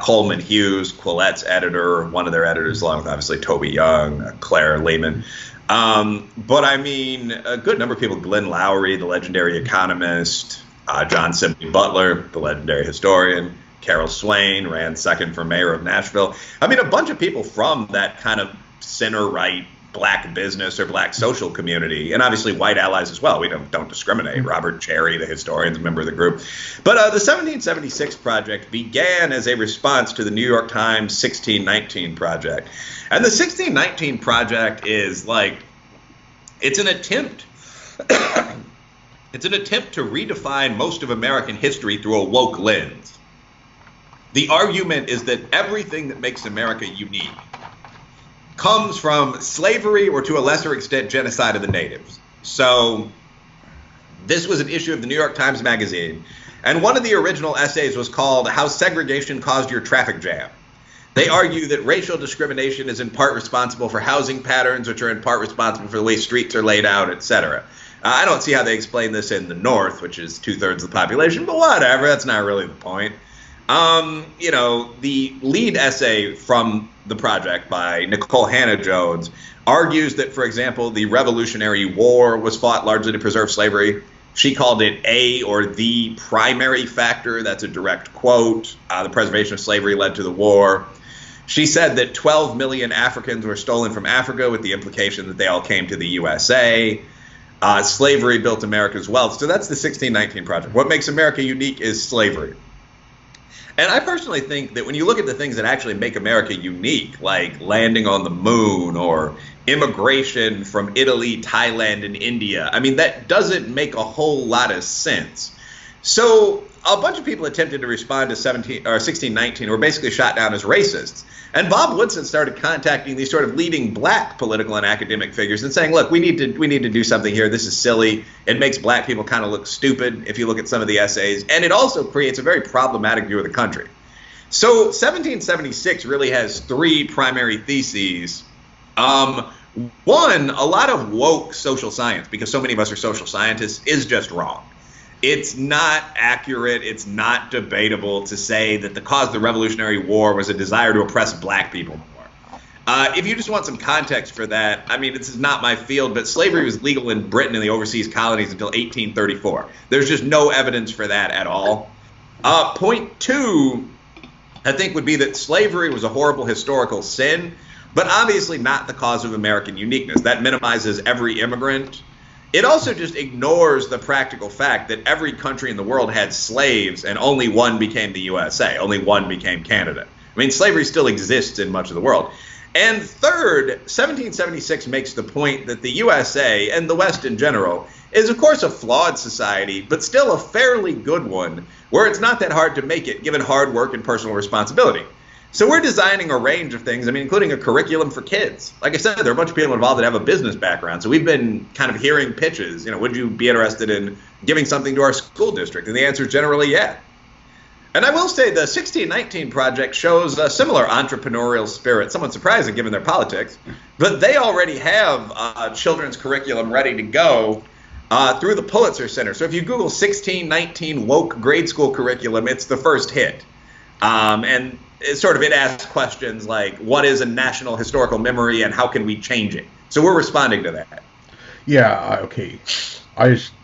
Coleman Hughes, Quillette's editor, one of their editors, along with obviously Toby Young, Claire Lehman. But I mean, a good number of people, Glenn Lowry, the legendary economist, John Sibley Butler, the legendary historian, Carol Swain, ran second for mayor of Nashville. I mean, a bunch of people from that kind of center-right black business or black social community, and obviously white allies as well. We don't discriminate. Robert Cherry, the historian, is a member of the group. But the 1776 project began as a response to the New York Times 1619 project. And the 1619 project is like, it's an attempt to redefine most of American history through a woke lens. The argument is that everything that makes America unique comes from slavery or, to a lesser extent, genocide of the natives. So this was an issue of the New York Times Magazine, and one of the original essays was called How Segregation Caused Your Traffic Jam. They argue that racial discrimination is in part responsible for housing patterns, which are in part responsible for the way streets are laid out, etc. I don't see how they explain this in the North, which is 2/3 of the population, but whatever, that's not really the point. The lead essay from the project by Nicole Hannah-Jones argues that, for example, the Revolutionary War was fought largely to preserve slavery. She called it a or the primary factor. That's a direct quote. The preservation of slavery led to the war. She said that 12 million Africans were stolen from Africa, with the implication that they all came to the USA. Slavery built America's wealth. So that's the 1619 project. What makes America unique is slavery. And I personally think that when you look at the things that actually make America unique, like landing on the moon or immigration from Italy, Thailand, and India, I mean, that doesn't make a whole lot of sense. So a bunch of people attempted to respond to 1619 were basically shot down as racists. And Bob Woodson started contacting these sort of leading black political and academic figures and saying, look, we need to do something here. This is silly. It makes black people kind of look stupid if you look at some of the essays. And it also creates a very problematic view of the country. So 1776 really has three primary theses. One, a lot of woke social science, because so many of us are social scientists, is just wrong. It's not accurate, it's not debatable to say that the cause of the Revolutionary War was a desire to oppress black people more. If you just want some context for that, I mean, this is not my field, but slavery was legal in Britain and the overseas colonies until 1834. There's just no evidence for that at all. Point two, I think, would be that slavery was a horrible historical sin, but obviously not the cause of American uniqueness. That minimizes every immigrant. It also just ignores the practical fact that every country in the world had slaves and only one became the USA, only one became Canada. I mean, slavery still exists in much of the world. And third, 1776 makes the point that the USA, and the West in general, is of course a flawed society, but still a fairly good one, where it's not that hard to make it, given hard work and personal responsibility. So we're designing a range of things, I mean, including a curriculum for kids. Like I said, there are a bunch of people involved that have a business background. So we've been kind of hearing pitches, would you be interested in giving something to our school district? And the answer is generally yeah. And I will say the 1619 Project shows a similar entrepreneurial spirit, somewhat surprising given their politics, but they already have a children's curriculum ready to go through the Pulitzer Center. So if you Google 1619 woke grade school curriculum, it's the first hit. And it asks questions like, what is a national historical memory and how can we change it? So we're responding to that. Yeah, okay.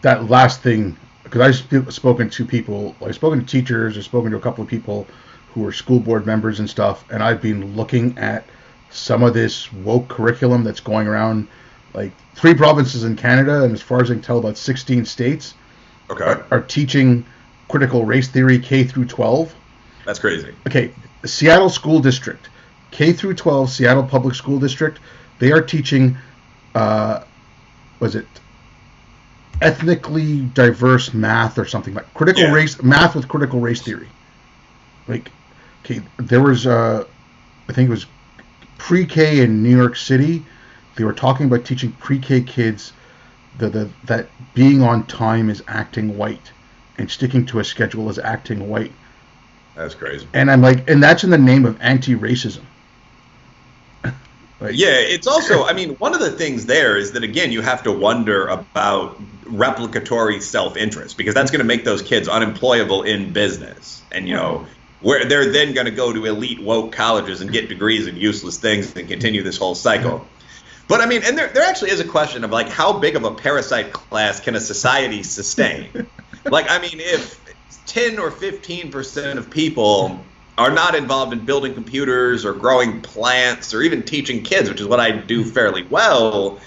That last thing, because I've spoken to people, I've spoken to teachers, I've spoken to a couple of people who are school board members and stuff, and I've been looking at some of this woke curriculum that's going around, like 3 provinces in Canada, and as far as I can tell, about 16 states are teaching critical race theory K through 12. That's crazy. Okay, the Seattle School District, K through 12, Seattle Public School District, they are teaching, ethnically diverse math or something like race math with critical race theory. Like, okay, there was I think it was pre-K in New York City. They were talking about teaching pre-K kids that being on time is acting white, and sticking to a schedule is acting white. That's crazy. And I'm like, and that's in the name of anti-racism. It's also, I mean, one of the things there is that, again, you have to wonder about replicatory self-interest, because that's going to make those kids unemployable in business. And, where they're then going to go to elite woke colleges and get degrees in useless things and continue this whole cycle. But, I mean, and there actually is a question of, like, how big of a parasite class can a society sustain? Like, I mean, if 10 or 15% of people are not involved in building computers or growing plants or even teaching kids, which is what I do fairly well,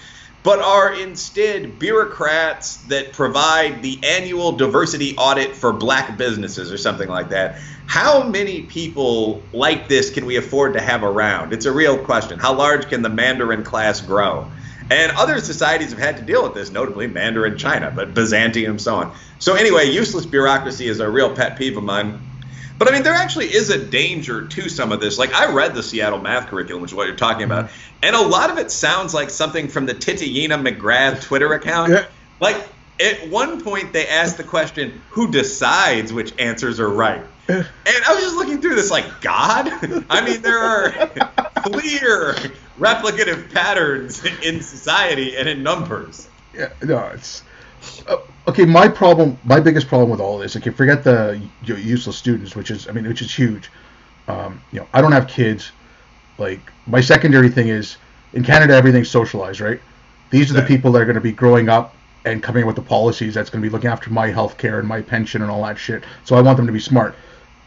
but are instead bureaucrats that provide the annual diversity audit for black businesses or something like that. How many people like this can we afford to have around? It's a real question. How large can the Mandarin class grow? And other societies have had to deal with this, notably Mandarin China, but Byzantium, so on. So anyway, useless bureaucracy is a real pet peeve of mine. But I mean, there actually is a danger to some of this. Like, I read the Seattle math curriculum, which is what you're talking about, and a lot of it sounds like something from the Tityina McGrath Twitter account. Yeah. Like, at one point, they asked the question, who decides which answers are right? And I was just looking through this like, God? I mean, there are clear replicative patterns in society and in numbers. Yeah, no, it's... okay, my biggest problem with all this, okay, forget the useless students, which is huge. I don't have kids. Like, my secondary thing is, in Canada, everything's socialized, right? These are the people that are going to be growing up and coming up with the policies that's going to be looking after my health care and my pension and all that shit. So I want them to be smart.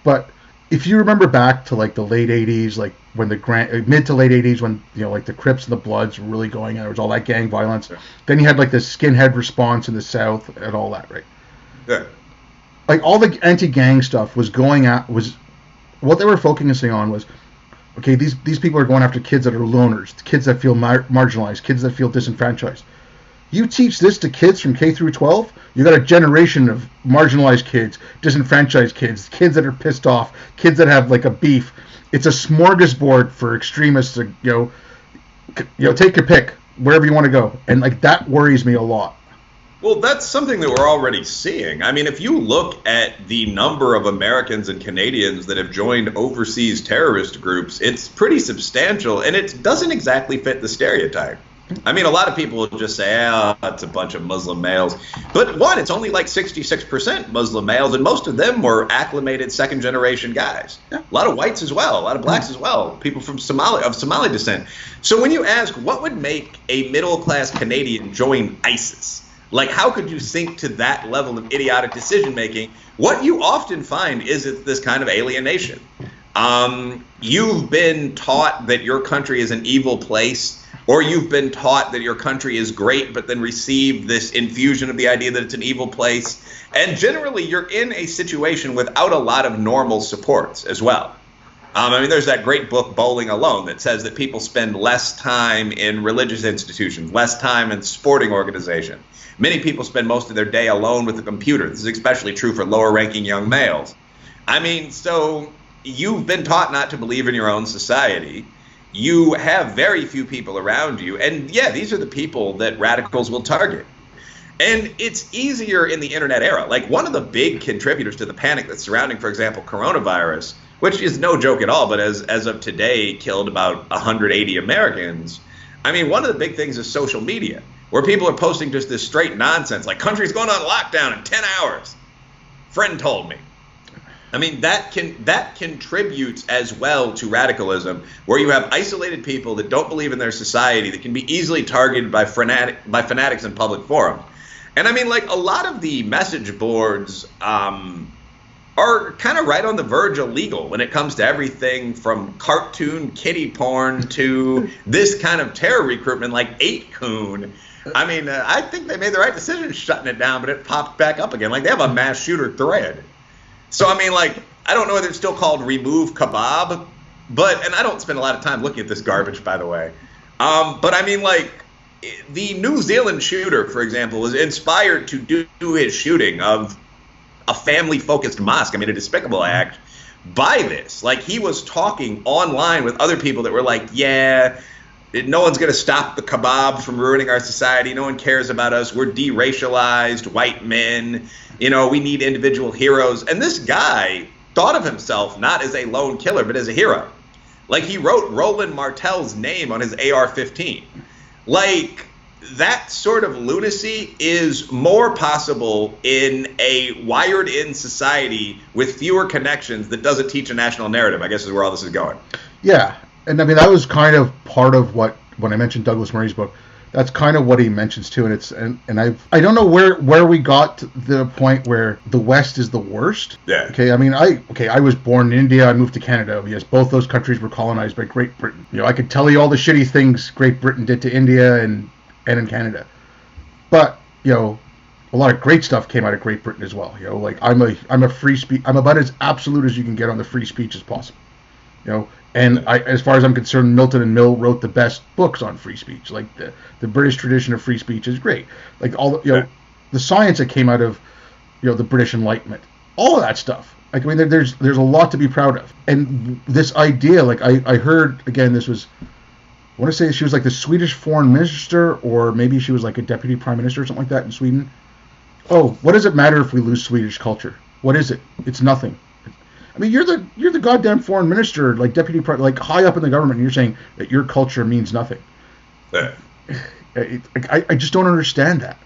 But if you remember back to like the late 80s, like when mid to late 80s, when like the Crips and the Bloods were really going, and there was all that gang violence. Then you had like this skinhead response in the South and all that, right? Yeah. Like all the anti-gang stuff was what they were focusing on was, okay, these people are going after kids that are loners, kids that feel marginalized, kids that feel disenfranchised. You teach this to kids from K through 12, you got a generation of marginalized kids, disenfranchised kids, kids that are pissed off, kids that have like a beef. It's a smorgasbord for extremists to, take your pick wherever you want to go. And like that worries me a lot. Well, that's something that we're already seeing. I mean, if you look at the number of Americans and Canadians that have joined overseas terrorist groups, it's pretty substantial, and it doesn't exactly fit the stereotype. I mean, a lot of people will just say, oh, it's a bunch of Muslim males. But one, it's only like 66% Muslim males, and most of them were acclimated second-generation guys. Yeah. A lot of whites as well, a lot of blacks as well, people from Somali descent. So when you ask, what would make a middle-class Canadian join ISIS? Like, how could you sink to that level of idiotic decision-making? What you often find is it's this kind of alienation. You've been taught that your country is an evil place, or you've been taught that your country is great, but then received this infusion of the idea that it's an evil place. And generally, you're in a situation without a lot of normal supports as well. I mean, there's that great book, Bowling Alone, that says that people spend less time in religious institutions, less time in sporting organizations. Many people spend most of their day alone with a computer. This is especially true for lower-ranking young males. I mean, so you've been taught not to believe in your own society. You have very few people around you. And yeah, these are the people that radicals will target. And it's easier in the internet era. Like, one of the big contributors to the panic that's surrounding, for example, coronavirus, which is no joke at all, but as of today killed about 180 Americans. I mean, one of the big things is social media, where people are posting just this straight nonsense, like, country's going on lockdown in 10 hours. Friend told me. I mean, that contributes as well to radicalism, where you have isolated people that don't believe in their society, that can be easily targeted by fanatics in public forums. And I mean, like, a lot of the message boards are kind of right on the verge of legal when it comes to everything from cartoon kiddie porn to this kind of terror recruitment like 8kun. I mean, I think they made the right decision shutting it down, but it popped back up again. Like, they have a mass shooter thread. So, I mean, like, I don't know whether it's still called Remove Kebab, and I don't spend a lot of time looking at this garbage, by the way. But, I mean, like, the New Zealand shooter, for example, was inspired to do his shooting of a family-focused mosque, I mean, a despicable act, by this. Like, he was talking online with other people that were like, yeah, no one's going to stop the kebab from ruining our society. No one cares about us. We're deracialized white men. You know, we need individual heroes. And this guy thought of himself not as a lone killer, but as a hero. Like, he wrote Roland Martell's name on his AR-15. Like, that sort of lunacy is more possible in a wired-in society with fewer connections that doesn't teach a national narrative, I guess is where all this is going. Yeah, and I mean, that was kind of part of what, when I mentioned Douglas Murray's book, that's kind of what he mentions too, and I don't know where we got to the point where the West is the worst. Yeah. Okay. I mean, I was born in India. I moved to Canada. Yes, both those countries were colonized by Great Britain. You know, I could tell you all the shitty things Great Britain did to India and in Canada, but you know, a lot of great stuff came out of Great Britain as well. You know, like I'm a free speech. I'm about as absolute as you can get on the free speech as possible. You know. And as far as I'm concerned, Milton and Mill wrote the best books on free speech. Like the British tradition of free speech is great. Like all the, the science that came out of, the British Enlightenment, all of that stuff. Like, I mean, there's a lot to be proud of. And this idea, like I heard again, this was, I want to say she was like the Swedish foreign minister, or maybe she was like a deputy prime minister or something like that in Sweden. Oh, what does it matter if we lose Swedish culture? What is it? It's nothing. I mean, you're the goddamn foreign minister, like deputy, like high up in the government, and you're saying that your culture means nothing. Yeah. I just don't understand that.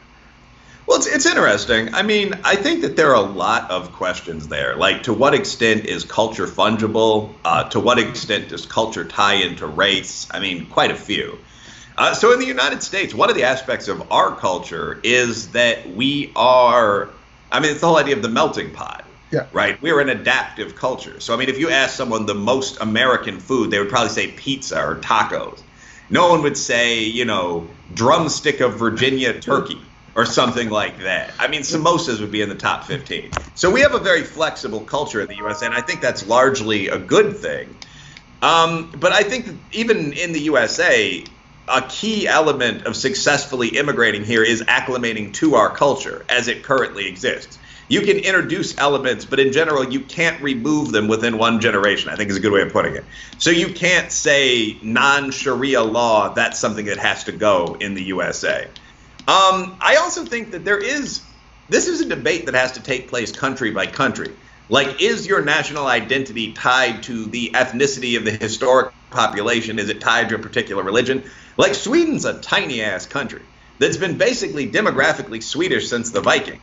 Well, it's interesting. I mean, I think that there are a lot of questions there. Like, to what extent is culture fungible? To what extent does culture tie into race? I mean, quite a few. So in the United States, one of the aspects of our culture is that we are, I mean, it's the whole idea of the melting pot. Yeah. Right. We're an adaptive culture. So, I mean, if you ask someone the most American food, they would probably say pizza or tacos. No one would say, drumstick of Virginia turkey or something like that. I mean, samosas would be in the top 15. So we have a very flexible culture in the U.S., and I think that's largely a good thing. But I think that even in the USA, a key element of successfully immigrating here is acclimating to our culture as it currently exists. You can introduce elements, but in general, you can't remove them within one generation, I think is a good way of putting it. So you can't say non-Sharia law, that's something that has to go in the USA. I also think that this is a debate that has to take place country by country. Like, is your national identity tied to the ethnicity of the historical population? Is it tied to a particular religion? Like Sweden's a tiny ass country that's been basically demographically Swedish since the Vikings.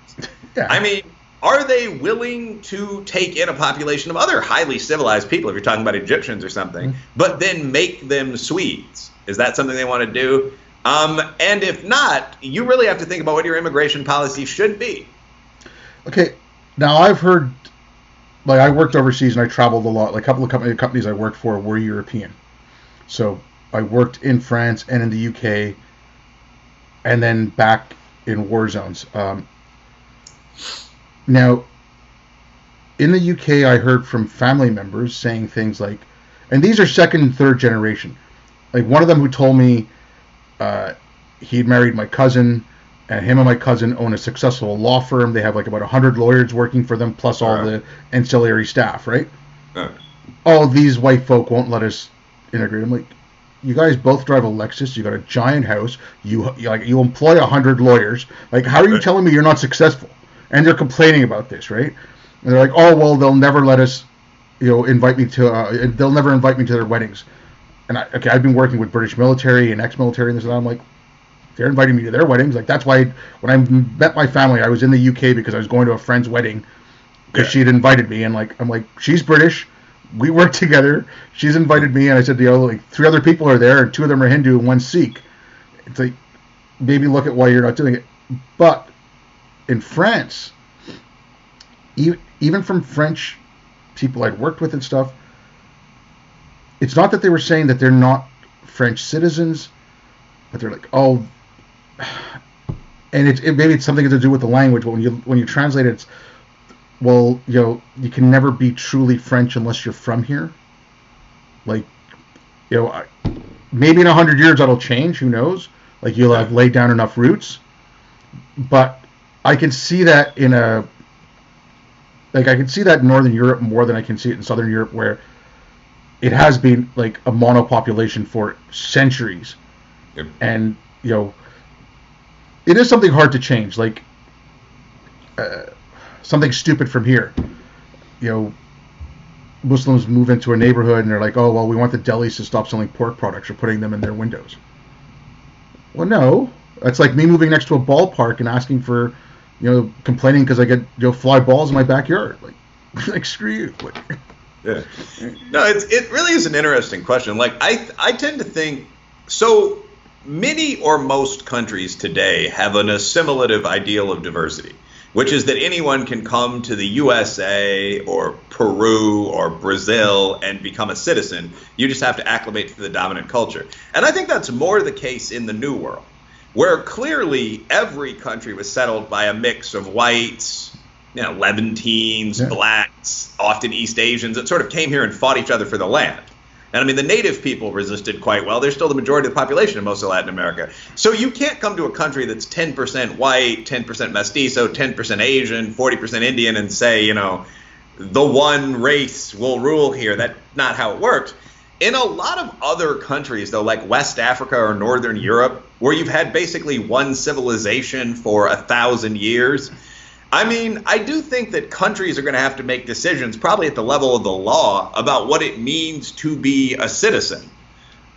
Yeah. I mean, are they willing to take in a population of other highly civilized people, if you're talking about Egyptians or something, but then make them Swedes? Is that something they want to do? And if not, you really have to think about what your immigration policy should be. Okay, now I've heard, like, I worked overseas and I traveled a lot. Like, a couple of companies I worked for were European. So I worked in France and in the UK and then back in war zones. Now, in the UK, I heard from family members saying things like, and these are second and third generation. Like, one of them who told me he'd married my cousin, and him and my cousin own a successful law firm. They have like about 100 lawyers working for them, plus all the ancillary staff, right? Oh, these white folk won't let us integrate. I'm like, you guys both drive a Lexus. You got a giant house. You employ 100 lawyers. Like, how are you telling me you're not successful? And they're complaining about this, right? And they're like, oh, well, they'll never let us, invite me to. They'll never invite me to their weddings. And I've been working with British military and ex-military and this and that. I'm like, they're inviting me to their weddings. Like, that's why when I met my family, I was in the UK because I was going to a friend's wedding because she had invited me. And like, I'm like, she's British. We work together. She's invited me, and I said, like 3 other people are there, and 2 of them are Hindu and 1's Sikh. It's like, maybe look at why you're not doing it. But in France, even from French people I'd worked with and stuff, it's not that they were saying that they're not French citizens, but they're like, oh, and maybe it's something to do with the language. But when you translate it, it's, well, you can never be truly French unless you're from here. Like, maybe in 100 years that'll change. Who knows? Like, you'll have laid down enough roots. But I can see that in Northern Europe more than I can see it in Southern Europe, where it has been like a monopopulation for centuries. Yep. And, it is something hard to change. Like, something stupid from here. Muslims move into a neighborhood and they're like, oh, well, we want the delis to stop selling pork products or putting them in their windows. Well, no. That's like me moving next to a ballpark and asking for, complaining because I get, fly balls in my backyard. Like screw you. Yeah. No, it really is an interesting question. Like, I tend to think, so many or most countries today have an assimilative ideal of diversity, which is that anyone can come to the USA or Peru or Brazil and become a citizen. You just have to acclimate to the dominant culture. And I think that's more the case in the New World, where clearly every country was settled by a mix of whites, Levantines, blacks, often East Asians that sort of came here and fought each other for the land. And I mean, the native people resisted quite well. They're still the majority of the population in most of Latin America. So you can't come to a country that's 10% white, 10% mestizo, 10% Asian, 40% Indian and say, the one race will rule here. That's not how it worked. In a lot of other countries, though, like West Africa or Northern Europe, where you've had basically one civilization for 1,000 years, I mean, I do think that countries are going to have to make decisions, probably at the level of the law, about what it means to be a citizen.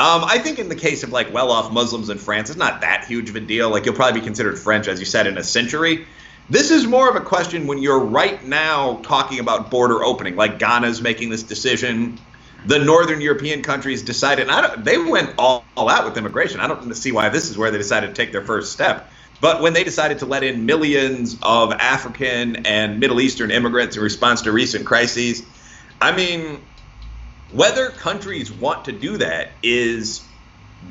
I think in the case of like well-off Muslims in France, it's not that huge of a deal. Like, you'll probably be considered French, as you said, in a century. This is more of a question when you're right now talking about border opening, like Ghana's making this decision. The Northern European countries decided, they went all out with immigration. I don't see why this is where they decided to take their first step. But when they decided to let in millions of African and Middle Eastern immigrants in response to recent crises, I mean, whether countries want to do that is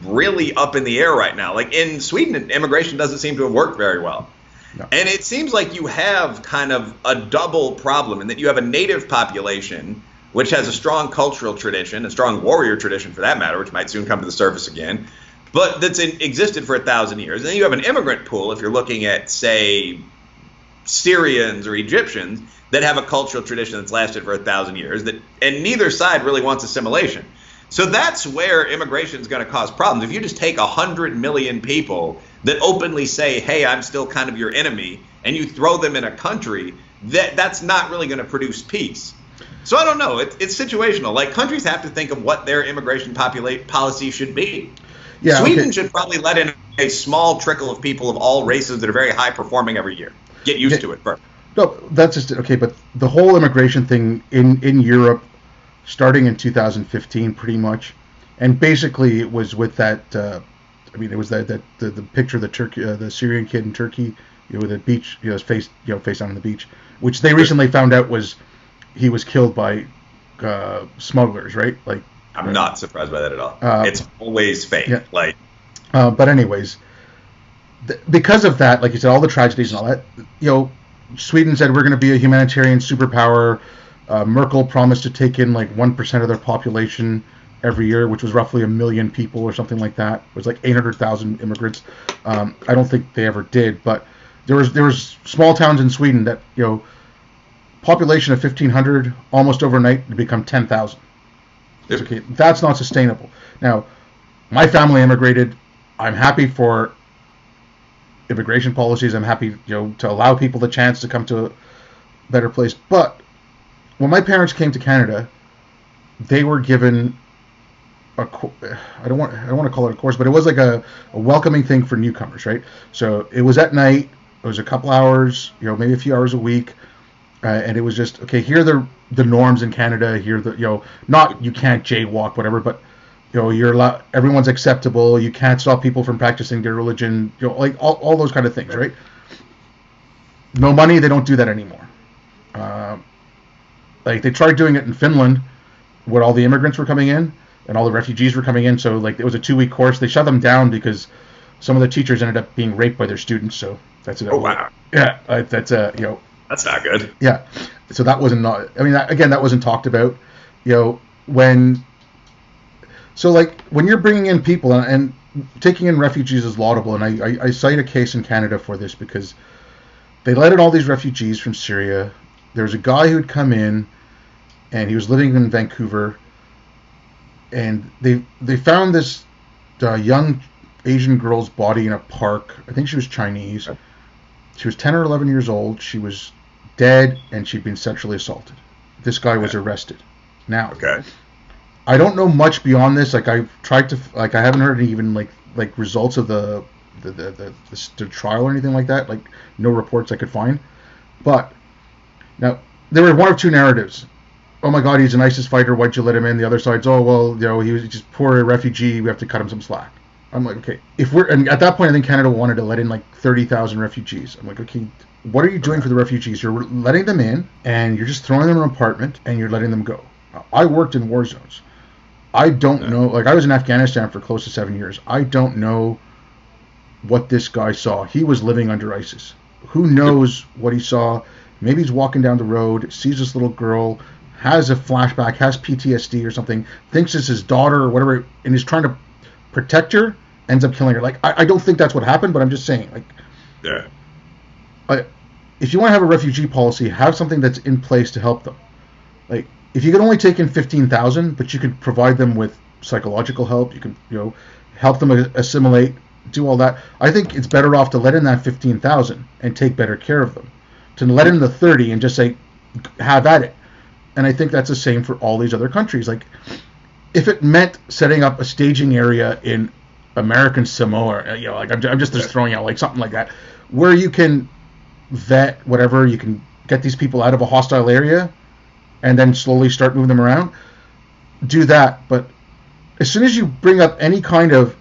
really up in the air right now. Like in Sweden, immigration doesn't seem to have worked very well. No. And it seems like you have kind of a double problem in that you have a native population, which has a strong cultural tradition, a strong warrior tradition for that matter, which might soon come to the surface again, but that's existed for 1,000 years. And then you have an immigrant pool, if you're looking at, say, Syrians or Egyptians, that have a cultural tradition that's lasted for 1,000 years, and neither side really wants assimilation. So that's where immigration is going to cause problems. If you just take 100 million people that openly say, hey, I'm still kind of your enemy, and you throw them in a country, that's not really going to produce peace. So I don't know. It's situational. Like, countries have to think of what their immigration policy should be. Yeah, Sweden should probably let in a small trickle of people of all races that are very high performing every year. Get used to it first. No, that's just okay. But the whole immigration thing in Europe, starting in 2015, pretty much, and basically it was with that. It was the picture of the Syrian kid in Turkey, with the beach, his face face down on the beach, which they recently found out he was killed by smugglers, right? Like, I'm not surprised by that at all. It's always fake. Yeah. Like, but anyways, because of that, like you said, all the tragedies and all that, Sweden said we're going to be a humanitarian superpower. Merkel promised to take in like 1% of their population every year, which was roughly 1 million people or something like that. It was like 800,000 immigrants. I don't think they ever did, but there was small towns in Sweden that population of 1,500 almost overnight to become 10,000. Yep. Okay, that's not sustainable. Now, my family immigrated. I'm happy for immigration policies. I'm happy, to allow people the chance to come to a better place. But when my parents came to Canada, they were given I don't want to call it a course, but it was like a welcoming thing for newcomers, right? So it was at night. It was a couple hours, maybe a few hours a week. And it was just, okay, here are the norms in Canada. Here, not you can't jaywalk, whatever, but you're allowed, everyone's acceptable. You can't stop people from practicing their religion. Like all those kind of things, right? No money, they don't do that anymore. Like they tried doing it in Finland, where all the immigrants were coming in and all the refugees were coming in. So like it was a 2-week course. They shut them down because some of the teachers ended up being raped by their students. So that's it. Oh wow. Yeah, that's That's not good. Yeah, so that wasn't. That wasn't talked about. When you're bringing in people and taking in refugees is laudable, and I cite a case in Canada for this because they let in all these refugees from Syria. There was a guy who'd come in, and he was living in Vancouver, and they found this young Asian girl's body in a park. I think she was Chinese. She was 10 or 11 years old. She was dead, and she'd been sexually assaulted. This guy was arrested. Now, I don't know much beyond this. Like I've tried to, I haven't heard any even like results of the trial or anything like that. Like no reports I could find. But now there were one of two narratives. Oh my God, he's an ISIS fighter. Why'd you let him in? The other side's, oh well, he was just poor refugee. We have to cut him some slack. I'm like, okay, and at that point I think Canada wanted to let in like 30,000 refugees. I'm like, okay, what are you doing for the refugees? You're letting them in, and you're just throwing them in an apartment, and you're letting them go. I worked in war zones. I don't know, like I was in Afghanistan for close to 7 years. I don't know what this guy saw. He was living under ISIS. Who knows what he saw? Maybe he's walking down the road, sees this little girl, has a flashback, has PTSD or something, thinks it's his daughter or whatever, and is trying to protect her, ends up killing her. Like, I don't think that's what happened, but I'm just saying, like, yeah. If you want to have a refugee policy, have something that's in place to help them. Like, if you could only take in 15,000, but you could provide them with psychological help, you can, help them assimilate, do all that. I think it's better off to let in that 15,000 and take better care of them, to let in the 30 and just say, have at it. And I think that's the same for all these other countries. Like, if it meant setting up a staging area in American Samoa, I'm just throwing out like something like that, where you can vet whatever, you can get these people out of a hostile area and then slowly start moving them around, do that. But as soon as you bring up any kind of,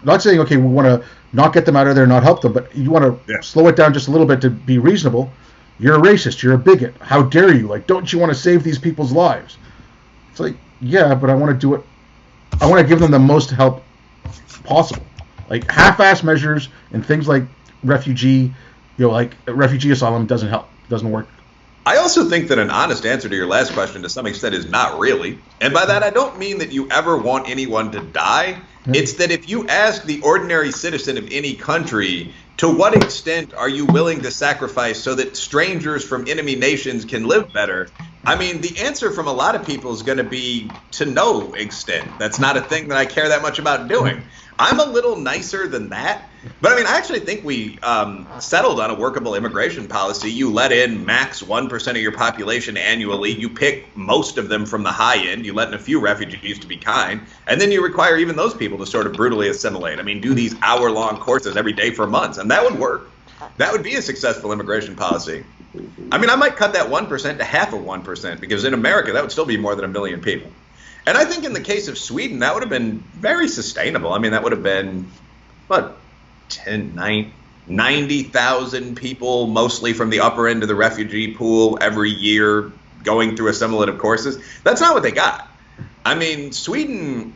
not saying, okay, we want to not get them out of there, not help them, but you want to slow it down just a little bit to be reasonable, you're a racist, you're a bigot, how dare you, like, don't you want to save these people's lives? It's like, yeah, but I want to do it, I want to give them the most help possible. Like, half-ass measures and things like refugee asylum doesn't help, doesn't work. I also think that an honest answer to your last question to some extent is not really. And by that, I don't mean that you ever want anyone to die. Mm-hmm. It's that if you ask the ordinary citizen of any country, to what extent are you willing to sacrifice so that strangers from enemy nations can live better? I mean, the answer from a lot of people is going to be to no extent. That's not a thing that I care that much about doing. I'm a little nicer than that. But I mean, I actually think we settled on a workable immigration policy. You let in max 1% of your population annually. You pick most of them from the high end. You let in a few refugees to be kind. And then you require even those people to sort of brutally assimilate. I mean, do these hour-long courses every day for months. And that would work. That would be a successful immigration policy. I mean, I might cut that 1% to half of 1%, because in America, that would still be more than 1 million people. And I think in the case of Sweden, that would have been very sustainable. I mean, that would have been, what, 90,000 people, mostly from the upper end of the refugee pool every year going through assimilative courses. That's not what they got. I mean, Sweden,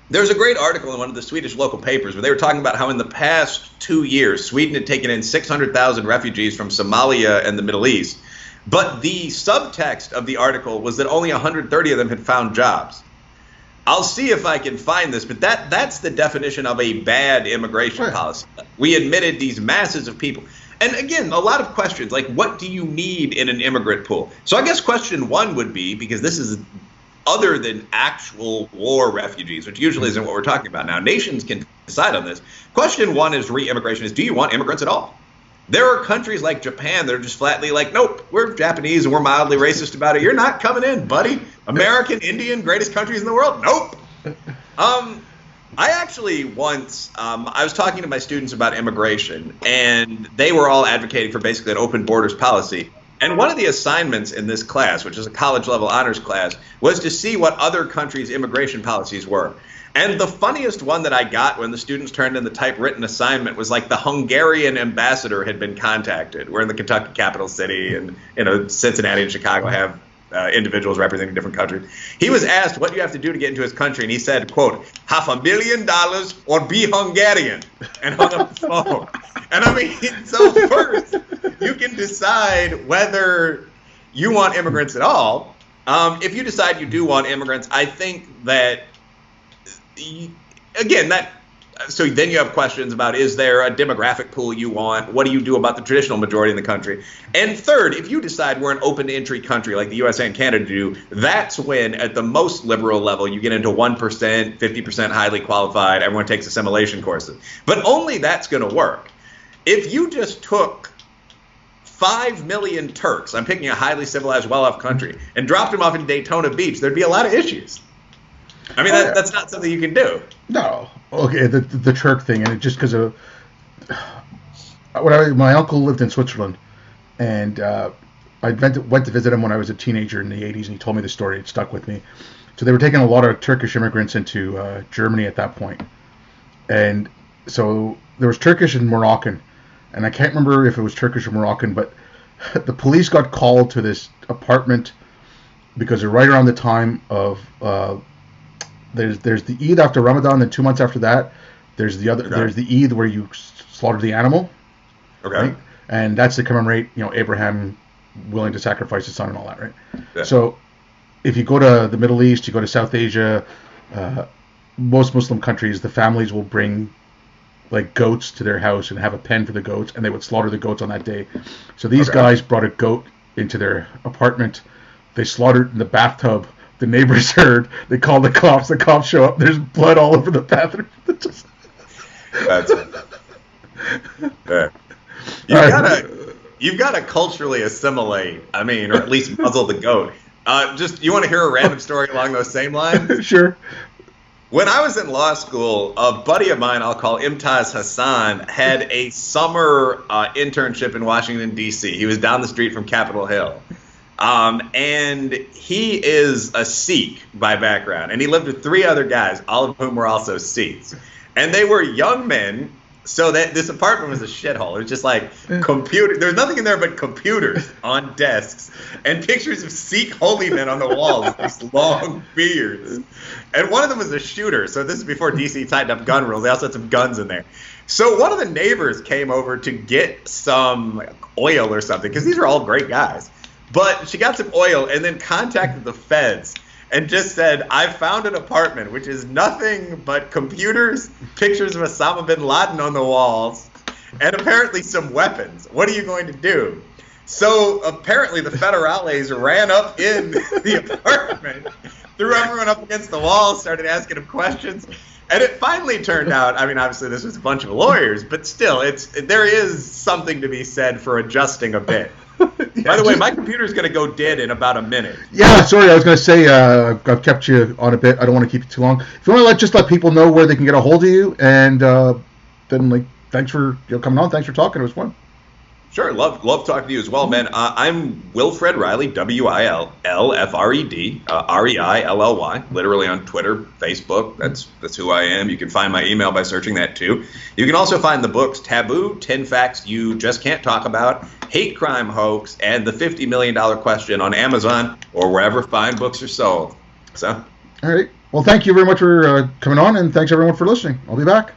there's a great article in one of the Swedish local papers where they were talking about how in the past 2 years, Sweden had taken in 600,000 refugees from Somalia and the Middle East. But the subtext of the article was that only 130 of them had found jobs. I'll see if I can find this, but that's the definition of a bad immigration policy. We admitted these masses of people. And again, a lot of questions, like what do you need in an immigrant pool? So I guess question one would be, because this is other than actual war refugees, which usually isn't what we're talking about now. Nations can decide on this. Question one is re-immigration is, do you want immigrants at all? There are countries like Japan that are just flatly like, nope, we're Japanese and we're mildly racist about it. You're not coming in, buddy. American, Indian, greatest countries in the world? Nope. I actually once, I was talking to my students about immigration, and they were all advocating for basically an open borders policy. And one of the assignments in this class, which is a college-level honors class, was to see what other countries' immigration policies were. And the funniest one that I got when the students turned in the typewritten assignment was like the Hungarian ambassador had been contacted. We're in the Kentucky capital city, and Cincinnati and Chicago have individuals representing different countries. He was asked, what do you have to do to get into his country? And he said, quote, $500,000 or be Hungarian, and hung up the phone. And I mean, so first, you can decide whether you want immigrants at all. If you decide you do want immigrants, I think that, again, so then you have questions about, is there a demographic pool you want? What do you do about the traditional majority in the country? And third, if you decide we're an open entry country like the USA and Canada do, that's when at the most liberal level you get into 1%, 50% highly qualified, everyone takes assimilation courses. But only that's going to work. If you just took 5 million Turks, I'm picking a highly civilized, well-off country, and dropped them off in Daytona Beach, there'd be a lot of issues. I mean, that's not something you can do. No. Okay, the Turk thing, and it just because of my uncle lived in Switzerland, and I went to visit him when I was a teenager in the 80s, and he told me the story. It stuck with me. So they were taking a lot of Turkish immigrants into Germany at that point. And so there was Turkish and Moroccan, and I can't remember if it was Turkish or Moroccan, but the police got called to this apartment because they're right around the time of there's the Eid after Ramadan, and 2 months after that, there's the other there's the Eid where you slaughter the animal. Okay. Right? And that's to commemorate, Abraham willing to sacrifice his son and all that, right? Yeah. So if you go to the Middle East, you go to South Asia, most Muslim countries, the families will bring like goats to their house and have a pen for the goats, and they would slaughter the goats on that day. So these guys brought a goat into their apartment. They slaughtered in the bathtub. The neighbors heard. They called the cops. The cops show up. There's blood all over the bathroom. That's it. You've got to culturally assimilate. I mean, or at least muzzle the goat. You want to hear a random story along those same lines? Sure. When I was in law school, a buddy of mine, I'll call Imtiaz Hassan, had a summer internship in Washington, D.C. He was down the street from Capitol Hill. And he is a Sikh by background, and he lived with 3 other guys, all of whom were also Sikhs. And they were young men, so that this apartment was a shithole. It was just like computer. There's nothing in there but computers on desks and pictures of Sikh holy men on the walls with these long beards. And one of them was a shooter, so this is before DC tightened up gun rules. They also had some guns in there. So one of the neighbors came over to get some oil or something, because these are all great guys. But she got some oil and then contacted the feds and just said, I found an apartment, which is nothing but computers, pictures of Osama bin Laden on the walls, and apparently some weapons. What are you going to do? So apparently the federales ran up in the apartment, threw everyone up against the wall, started asking them questions. And it finally turned out, I mean, obviously this was a bunch of lawyers, but still, there is something to be said for adjusting a bit. By the way, my computer's going to go dead in about a minute. Yeah, sorry, I was going to say I've kept you on a bit. I don't want to keep you too long. If you want to just let people know where they can get a hold of you, and then thanks for coming on. Thanks for talking. It was fun. Sure, love talking to you as well, man. I'm Wilfred Reilly, WILLFRED, REILLY, literally on Twitter, Facebook. That's who I am. You can find my email by searching that too. You can also find the books Taboo, 10 Facts You Just Can't Talk About, Hate Crime Hoax, and The $50 Million Question on Amazon or wherever fine books are sold. So, all right. Well, thank you very much for coming on, and thanks everyone for listening. I'll be back.